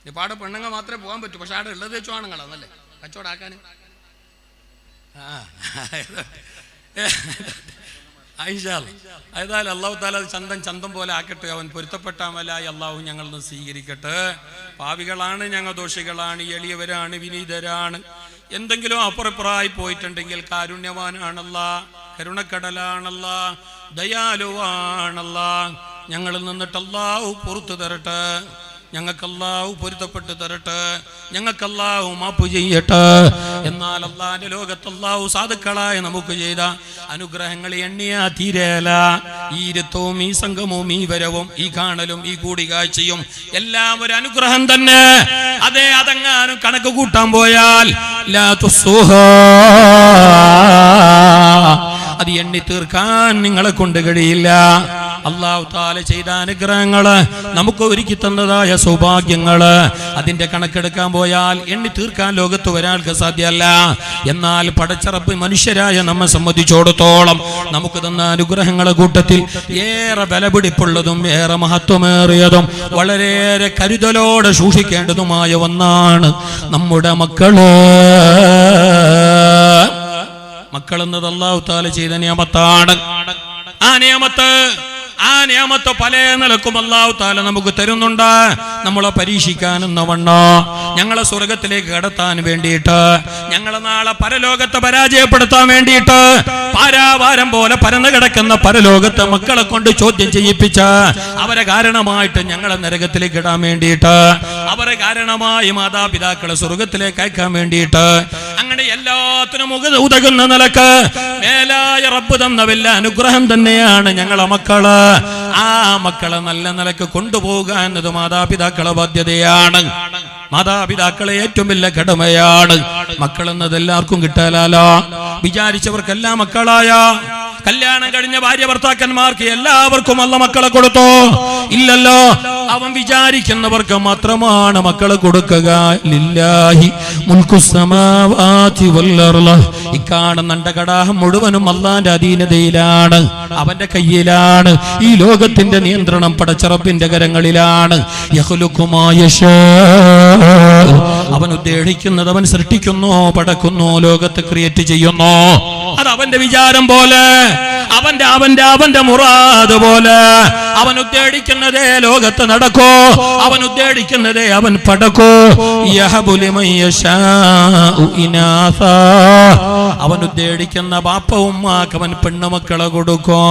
ഇപ്പാടെ പെണ്ണുങ്ങൾ മാത്രമേ പോകാൻ പറ്റൂ. പക്ഷെ അവിടെ ഉള്ളത് വെച്ചു ആണുങ്ങളാ നല്ലേ കച്ചവടാക്കാൻ. ഏതായാലും അള്ളാഹു താല ചന്തം പോലെ ആക്കട്ടെ. അവൻ പൊരുത്തപ്പെട്ട അമലായി അള്ളാഹു ഞങ്ങളൊന്ന് സ്വീകരിക്കട്ടെ. പാവികളാണ് ഞങ്ങൾ, ദോഷികളാണ്, എളിയവരാണ്, വിനീതരാണ്. എന്തെങ്കിലും അപ്പുറപ്പുറായി പോയിട്ടുണ്ടെങ്കിൽ കാരുണ്യവാനാണല്ല, കരുണക്കടലാണല്ല, ദയാലുവാണല്ല. ഞങ്ങളിൽ നിന്നിട്ട് അല്ലാഹു പുറത്തു തരട്ടെ. ഞങ്ങൾക്ക് അല്ലാഹു പൊരുത്തപ്പെട്ട് തരട്ടെ. ഞങ്ങൾക്ക് അല്ലാഹു മാപ്പ് ചെയ്യട്ടെ. എന്നാൽ അല്ലാഹുവിന്റെ ലോകത്ത് അല്ലാഹു സാധുക്കളായ നമുക്ക് ചെയ്ത അനുഗ്രഹങ്ങൾ എണ്ണിയാ തീരേല. ഈ ഇരുത്തവും ഈ സംഗമവും ഈ വരവും ഈ കാണലും ഈ കൂടിക്കാഴ്ചയും എല്ലാം ഒരു അനുഗ്രഹം തന്നെ. അതെ, അതെങ്ങാനും കണക്ക് കൂട്ടാൻ പോയാൽ ലാ തുസ്സുഹാ, അത് എണ്ണി തീർക്കാൻ നിങ്ങളെ കൊണ്ട് കഴിയില്ല. അല്ലാഹു തആല ചെയ്ത അനുഗ്രഹങ്ങള്, നമുക്ക് ഒരുക്കി തന്നതായ സൗഭാഗ്യങ്ങള്, അതിന്റെ കണക്കെടുക്കാൻ പോയാൽ എണ്ണി തീർക്കാൻ ലോകത്ത് ഒരാൾക്ക് സാധ്യമല്ല. എന്നാൽ പടച്ചറപ്പ് മനുഷ്യരായ നമ്മെ സംബന്ധിച്ചിടത്തോളം നമുക്ക് തന്ന അനുഗ്രഹങ്ങളെ കൂട്ടത്തിൽ ഏറെ വിലപിടിപ്പുള്ളതും ഏറെ മഹത്വമേറിയതും വളരെയേറെ കരുതലോടെ സൂക്ഷിക്കേണ്ടതുമായ ഒന്നാണ് നമ്മുടെ മക്കള്. മക്കളെന്നത് അല്ലാഹു തആല ചെയ്ത നിയമത്താണ്. ആ നിയമത്ത് പല നിലക്കും അല്ലാഹു തആല നമുക്ക് തരുന്നുണ്ട്. നമ്മളെ പരീക്ഷിക്കാനെന്ന വണ്ണോ, ഞങ്ങളെ സ്വർഗത്തിലേക്ക് കടത്താൻ വേണ്ടിയിട്ട്, ഞങ്ങളെ നാളെ പരലോകത്തെ പരാജയപ്പെടുത്താൻ വേണ്ടിയിട്ട്, പാരാവാരം പോലെ പരന്നു കിടക്കുന്ന പരലോകത്തെ മക്കളെ കൊണ്ട് ചോദ്യം ചെയ്യിപ്പിച്ച അവരെ കാരണമായിട്ട് ഞങ്ങളെ നരകത്തിലേക്ക് ഇടാൻ വേണ്ടിയിട്ട്, അവരെ കാരണമായി മാതാപിതാക്കളെ സ്വർഗത്തിലേക്ക് അയക്കാൻ വേണ്ടിയിട്ട്, അങ്ങനെ എല്ലാത്തിനും ഉതകുന്ന നിലക്ക് മേലായ റബ്ബ് തന്ന വലിയ അനുഗ്രഹം തന്നെയാണ് ഞങ്ങളെ മക്കള്. ആ മക്കളെ നല്ല നിലക്ക് കൊണ്ടുപോകുക എന്നത് മാതാപിതാക്കളെ ബാധ്യതയാണ്. മാതാപിതാക്കളെ ഏറ്റവും വലിയ കടമയാണ്. മക്കൾ എന്നത് എല്ലാവർക്കും കിട്ടാലോ? വിചാരിച്ചവർക്കെല്ലാം മക്കളായ, കല്യാണം കഴിഞ്ഞ ഭാര്യ ഭർത്താക്കന്മാർക്ക് എല്ലാവർക്കും അല്ല മക്കളെ കൊടുത്തോ? ഇല്ലല്ലോ. അവൻ വിചാരിക്കുന്നവർക്ക് മാത്രമാണ് മക്കളെ കൊടുക്കുക. ലില്ലാഹി മുൽക്കുസ് സമാവാതി വൽ അർള്, ഈ കാണുന്ന കടാഹം മുഴുവനും അല്ലാഹുവിന്റെ അധീനതയിലാണ്, അവന്റെ കയ്യിലാണ്. ഈ ലോകത്തിന്റെ നിയന്ത്രണം പടച്ചറപ്പിന്റെ കരങ്ങളിലാണ്. യഖ്ലുഖു മാ യശാ, അവൻ ഉദ്ദേശിക്കുന്നത് അവൻ സൃഷ്ടിക്കുന്നു, പടക്കുന്നു, ലോകത്തെ ക്രിയേറ്റ് ചെയ്യുന്നു. അത് അവന്റെ വിചാരം പോലെ, അവന്റെ മുറാദ് പോലെ. അവൻ ഉദ്ദേശിക്കുന്നതേ ലോകത്ത് നടക്കോ, അവൻ ഉദ്ദേശിക്കുന്നതേ അവൻ പടക്കോ. യഹബു ലിമൻ യശാഉ ഇനാസാ, അവൻ ഉദ്ദേശിക്കുന്ന ബാപ്പ ഉമ്മാക്ക് അവൻ പെണ്ണുമക്കളെ കൊടുക്കോ.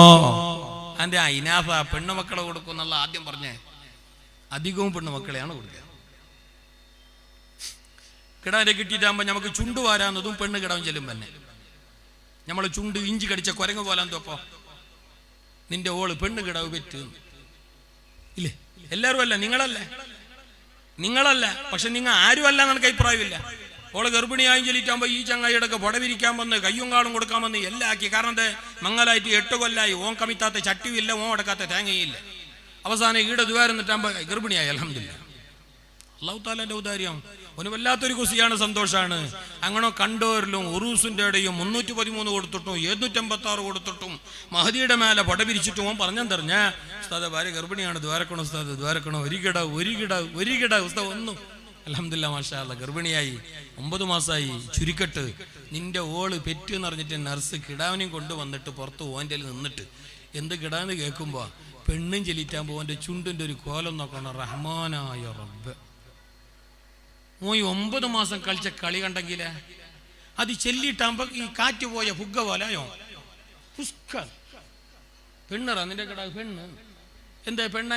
അന്റെ ഇനാസ പെണ്ണുമക്കളെ കൊടുക്കും എന്നുള്ള ആദ്യം പറഞ്ഞേ. അധികവും പെണ്ണുമക്കളെയാണ് കൊടുക്കുക. കിടാരെ കിട്ടിയിട്ടാകുമ്പോ നമുക്ക് ചുണ്ടു വാരാന്നതും പെണ്ണ് കിടാവും ചെല്ലും തന്നെ. നമ്മള് ചുണ്ട് ഇഞ്ചി കടിച്ച കുരങ്ങ് പോലാന്തോപ്പോ നിന്റെ ഓള് പെണ്ണ് കിടാവ് പെറ്റ് ഇല്ലേ? എല്ലാവരും അല്ല, നിങ്ങളല്ല. പക്ഷെ നിങ്ങൾ ആരും അല്ല, നമുക്ക് അഭിപ്രായമില്ല. ഓള് ഗർഭിണിയായും ചെല്ലിട്ടാകുമ്പോൾ ഈ ചങ്ങായിടൊക്കെ പുടവിരിക്കാൻ വന്ന് കയ്യും കാളും കൊടുക്കാൻ വന്ന് എല്ലാം ആക്കി. കാരണം മംഗലായിട്ട് 8 കൊല്ലായി ഓൻ കമിത്താത്ത ചട്ടിയില്ല, ഓൻ അടക്കാത്ത തേങ്ങയില്ല. അവസാനം ഈടെ ദ്വാരന്നിട്ടാകുമ്പോൾ ഗർഭിണിയായി. അൽഹംദുലില്ലാ, അല്ലാഹു തആലയുടെ ഔദാര്യം. ഓന് വല്ലാത്തൊരു ഖുശിയാണ്, സന്തോഷാണ്. അങ്ങനെ കണ്ടോരിലും ഉറൂസിന്റെ ഇടയും 313 കൊടുത്തിട്ടും 756 കൊടുത്തിട്ടും മഹദിയുടെ മേലെ പടപിരിച്ചിട്ടും ഓൻ പറഞ്ഞെന്തറിഞ്ഞ ഉസ്താദ് ഭാര്യ ഗർഭിണിയാണ്, ദ്വാരക്കണോ ഉസ്താദ്, ദ്വാരക്കണോ, ഒരു കിട ഉസ്താദ് ഒന്നും. അൽഹംദുലില്ലാ, മാഷാ അല്ലാഹ്, ഗർഭിണിയായി 9 മാസമായി. ചുരുക്കട്ട് നിന്റെ ഓള് പെറ്റ് എന്ന് പറഞ്ഞിട്ട് നർസ് കിടാവിനെയും കൊണ്ടുവന്നിട്ട് പുറത്ത് ഓൻ്റെ നിന്നിട്ട് എന്ത് കിടാന്ന് കേൾക്കുമ്പോ പെണ്ണും ചെല്ലിട്ടാകുമ്പോൾ ഓൻ്റെ ചുണ്ടിൻ്റെ ഒരു കോലം നോക്കണം. റഹ്മാനായ റബ്ബ്, ഓ 9 മാസം കളിച്ച കളി കണ്ടെങ്കിലേ അത് ചെല്ലിട്ടാകുമ്പോ ഈ കാറ്റ് പോയ ഫുഗ പോലെയോ പെണ്ണറ നിന്റെ കിടാ പെണ്ണ് എന്താ പെണ്ണ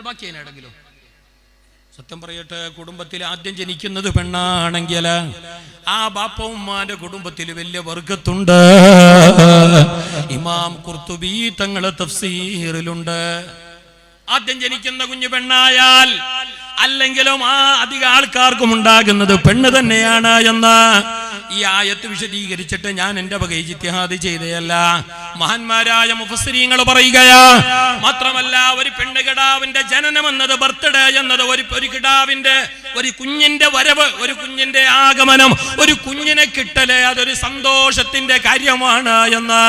ബാക്കി അതിനെടെങ്കിലോ. സത്യം പറയട്ടെ, കുടുംബത്തിൽ ആദ്യം ജനിക്കുന്നത് പെണ്ണാണെങ്കിൽ ആ ബാപ്പ ഉമ്മാന്റെ കുടുംബത്തിൽ വലിയ വർഗത്തുണ്ട്. ഇമാം ഖുർത്തുബി തങ്ങളെ തഫ്സീറിലുണ്ട്, ആദ്യം ജനിക്കുന്ന കുഞ്ഞു പെണ്ണായാൽ അല്ലെങ്കിലും ആ അധിക ആൾക്കാർക്കും ഉണ്ടാകുന്നത് പെണ്ണ് തന്നെയാണ് എന്ന് ഈ ആയത്ത് വിശദീകരിച്ചിട്ട് ഞാൻ എന്റെ വക ഇജ്തിഹാദ് ചെയ്തതല്ല, മഹാന്മാരായ മുഫസ്സിരീങ്ങൾ പറയുകയാ. മാത്രമല്ല, ഒരു പെണ്ണുകിടാവിന്റെ ജനനം എന്നത്, ബർത്ത്ഡേ എന്നത്, ഒരു കിടാവിന്റെ, ഒരു കുഞ്ഞിന്റെ വരവ്, ഒരു കുഞ്ഞിന്റെ ആഗമനം, ഒരു കുഞ്ഞിനെ കിട്ടല്, അതൊരു സന്തോഷത്തിന്റെ കാര്യമാണ് എന്ന്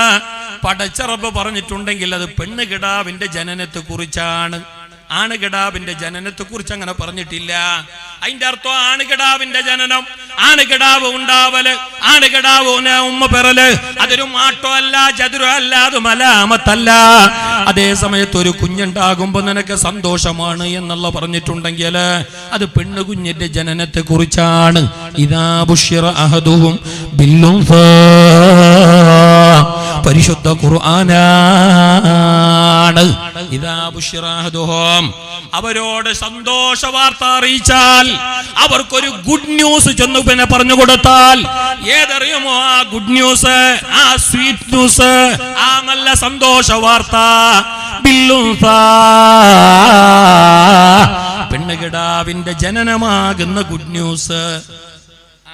പടച്ച റബ്ബ് പറഞ്ഞിട്ടുണ്ടെങ്കിൽ അത് പെണ്ണുകിടാവിന്റെ ജനനത്തെ കുറിച്ചാണ്. ആണുകിടാവിന്റെ ജനനത്തെ കുറിച്ച് അങ്ങനെ പറഞ്ഞിട്ടില്ല. അതിന്റെ അർത്ഥം ആണുകിടാവിന്റെ ജനനം, ആണുകിടാവ് ഉണ്ടാവല്, ആണുകിടാവ് ഉമ്മ പെറല്, അതൊരു മാട്ടോ അല്ല, ചതുരോ അല്ല, അത് മലാമത്തല്ല. അതേ സമയത്ത് ഒരു കുഞ്ഞുണ്ടാകുമ്പോ നിനക്ക് സന്തോഷമാണ് എന്നുള്ള പറഞ്ഞിട്ടുണ്ടെങ്കിൽ അത് പെണ്ണുകുഞ്ഞിന്റെ ജനനത്തെ കുറിച്ചാണ്. ഇദാ ബുശ്ശിറ അഹദുഹും ബില്ലുൻസാ, പരിശുദ്ധ ഖുർആനാണ്. ഇദാ ബുശ്ശിറ അഹദുഹും, അവരോട് സന്തോഷ വാർത്ത അറിയിച്ചാൽ, അവർക്കൊരു ഗുഡ് ന്യൂസ് ചെന്ന് പിന്നെ പറഞ്ഞു കൊടുത്താൽ, ഏതറിയുമോ ആ ഗുഡ് ന്യൂസ്, ആ സ്വീറ്റ് ന്യൂസ്, ആ നല്ല സന്തോഷ വാർത്ത? ബില്ലുൻസാ, പെണ്ണുകിടാവിന്റെ ജനനമാകുന്ന ഗുഡ് ന്യൂസ്.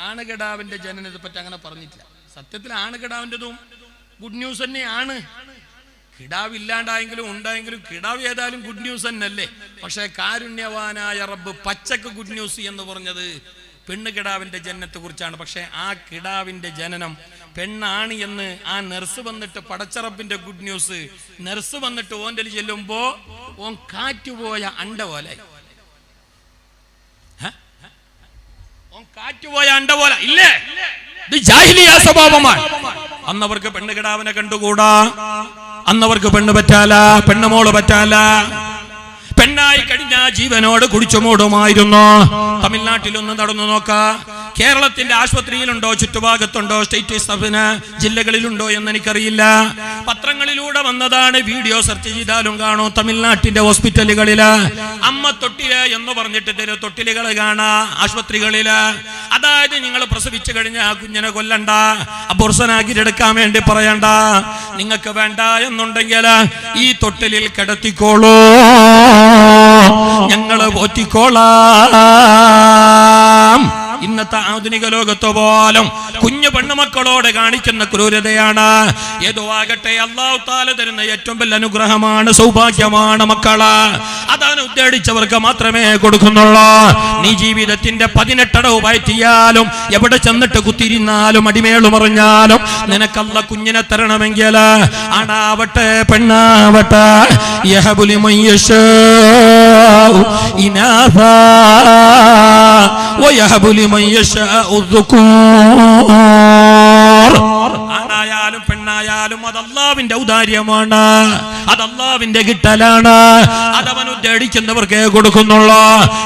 ആണുകിടാവിന്റെ ജനനത്തെ പറ്റി അങ്ങനെ പറഞ്ഞിട്ടില്ല. സത്യത്തിൽ ആണുകിടാവിൻ്റെതും ഗുഡ് ന്യൂസ് തന്നെയാണ്. കിടാവ് ഇല്ലാണ്ടായെങ്കിലും ഉണ്ടായെങ്കിലും കിടാവ് ഏതായാലും ഗുഡ് ന്യൂസ് തന്നെയല്ലേ. പക്ഷെ കാരുണ്യവാനായ റബ്ബ് പച്ചക്ക് ഗുഡ് ന്യൂസ് എന്ന് പറഞ്ഞത് പെണ്ണുകിടാവിന്റെ ജനനത്തെ കുറിച്ചാണ്. പക്ഷെ ആ കിടാവിന്റെ ജനനം പെണ്ണാണ് എന്ന് ആ നെർസ് വന്നിട്ട്, പടച്ചറബിന്റെ ഗുഡ് ന്യൂസ്, നെർസ് വന്നിട്ട് ഓൻ്റെ ചെല്ലുമ്പോ ഓൻ കാറ്റുപോയ അണ്ട പോലെ, ഓൻ കാറ്റുപോയ അണ്ട പോലെ ഇല്ലേ? ഇത് ജാഹിലിയ സ്വഭാവമാണ്. അന്നവർക്ക് പെണ്ണുകിടാവിനെ കണ്ടുകൂടാ, അന്നവർക്ക് പെണ്ണ് പറ്റാല, പെണ്ണുമോള് പറ്റാല. പെണ്ണായി കഴിഞ്ഞ ജീവനോട് കുടിച്ചു മൂടുമായിരുന്നു. തമിഴ്നാട്ടിലൊന്ന് നടന്നു നോക്ക, കേരളത്തിന്റെ ആശുപത്രിയിലുണ്ടോ, ചുറ്റുഭാഗത്തുണ്ടോ, സ്റ്റേറ്റ് സബിന് ജില്ലകളിലുണ്ടോ എന്ന് എനിക്കറിയില്ല. പത്രങ്ങളിലൂടെ വന്നതാണ്, വീഡിയോ സെർച്ച് ചെയ്താലും കാണും. തമിഴ്നാട്ടിന്റെ ഹോസ്പിറ്റലുകളില് അമ്മ തൊട്ടില് എന്ന് പറഞ്ഞിട്ട് തൊട്ടിലുകൾ കാണാ ആശുപത്രികളില്. അതായത് നിങ്ങൾ പ്രസവിച്ചു കഴിഞ്ഞ ആ കുഞ്ഞിനെ കൊല്ലണ്ട, അബോർഷനാക്കിയെടുക്കാൻ വേണ്ടി പറയണ്ട. നിങ്ങൾക്ക് വേണ്ട എന്നുണ്ടെങ്കിൽ ഈ തൊട്ടിലിൽ കിടത്തിക്കോളൂ, ഞങ്ങള് പോറ്റിക്കോളാം. ഇന്നത്തെ ആധുനിക ലോകത്ത് പോലും കുഞ്ഞു പെണ്ണുമക്കളോട് കാണിക്കുന്ന ക്രൂരതയാണ്. ഏതോ ആകട്ടെ, അല്ലാഹു തആല തരുന്ന ഏറ്റവും വലിയ അനുഗ്രഹമാണ്, സൗഭാഗ്യമാണ് മക്കള്. അതാണ് ഉദ്ദേശിച്ചവർക്ക് മാത്രമേ കൊടുക്കുന്നുള്ളൂ. നീ ജീവിതത്തിന്റെ 18 അടവ് പയറ്റിയാലും, എവിടെ ചെന്നിട്ട് കുത്തിരിന്നാലും, അടിമേളു മറിഞ്ഞാലും, നിനക്കല്ല കുഞ്ഞിനെ തരണമെങ്കിൽ ആണാവട്ടെ പെണ്ണാവട്ടെ, യഹബുലി മയ്യശാഉ ഇനാസാ വയഹബുലി മയ്യശാഉ ദുകൂർ. ആണായാലും പെണ്ണായാലും അത് അല്ലാഹുവിന്റെ ഔദാര്യമാണ്, അത് അല്ലാഹുവിന്റെ കിട്ടലാണ്. അതവൻ ഉദ്ദേശിക്കുന്നവർക്കേ കൊടുക്കുന്നുള്ളൂ.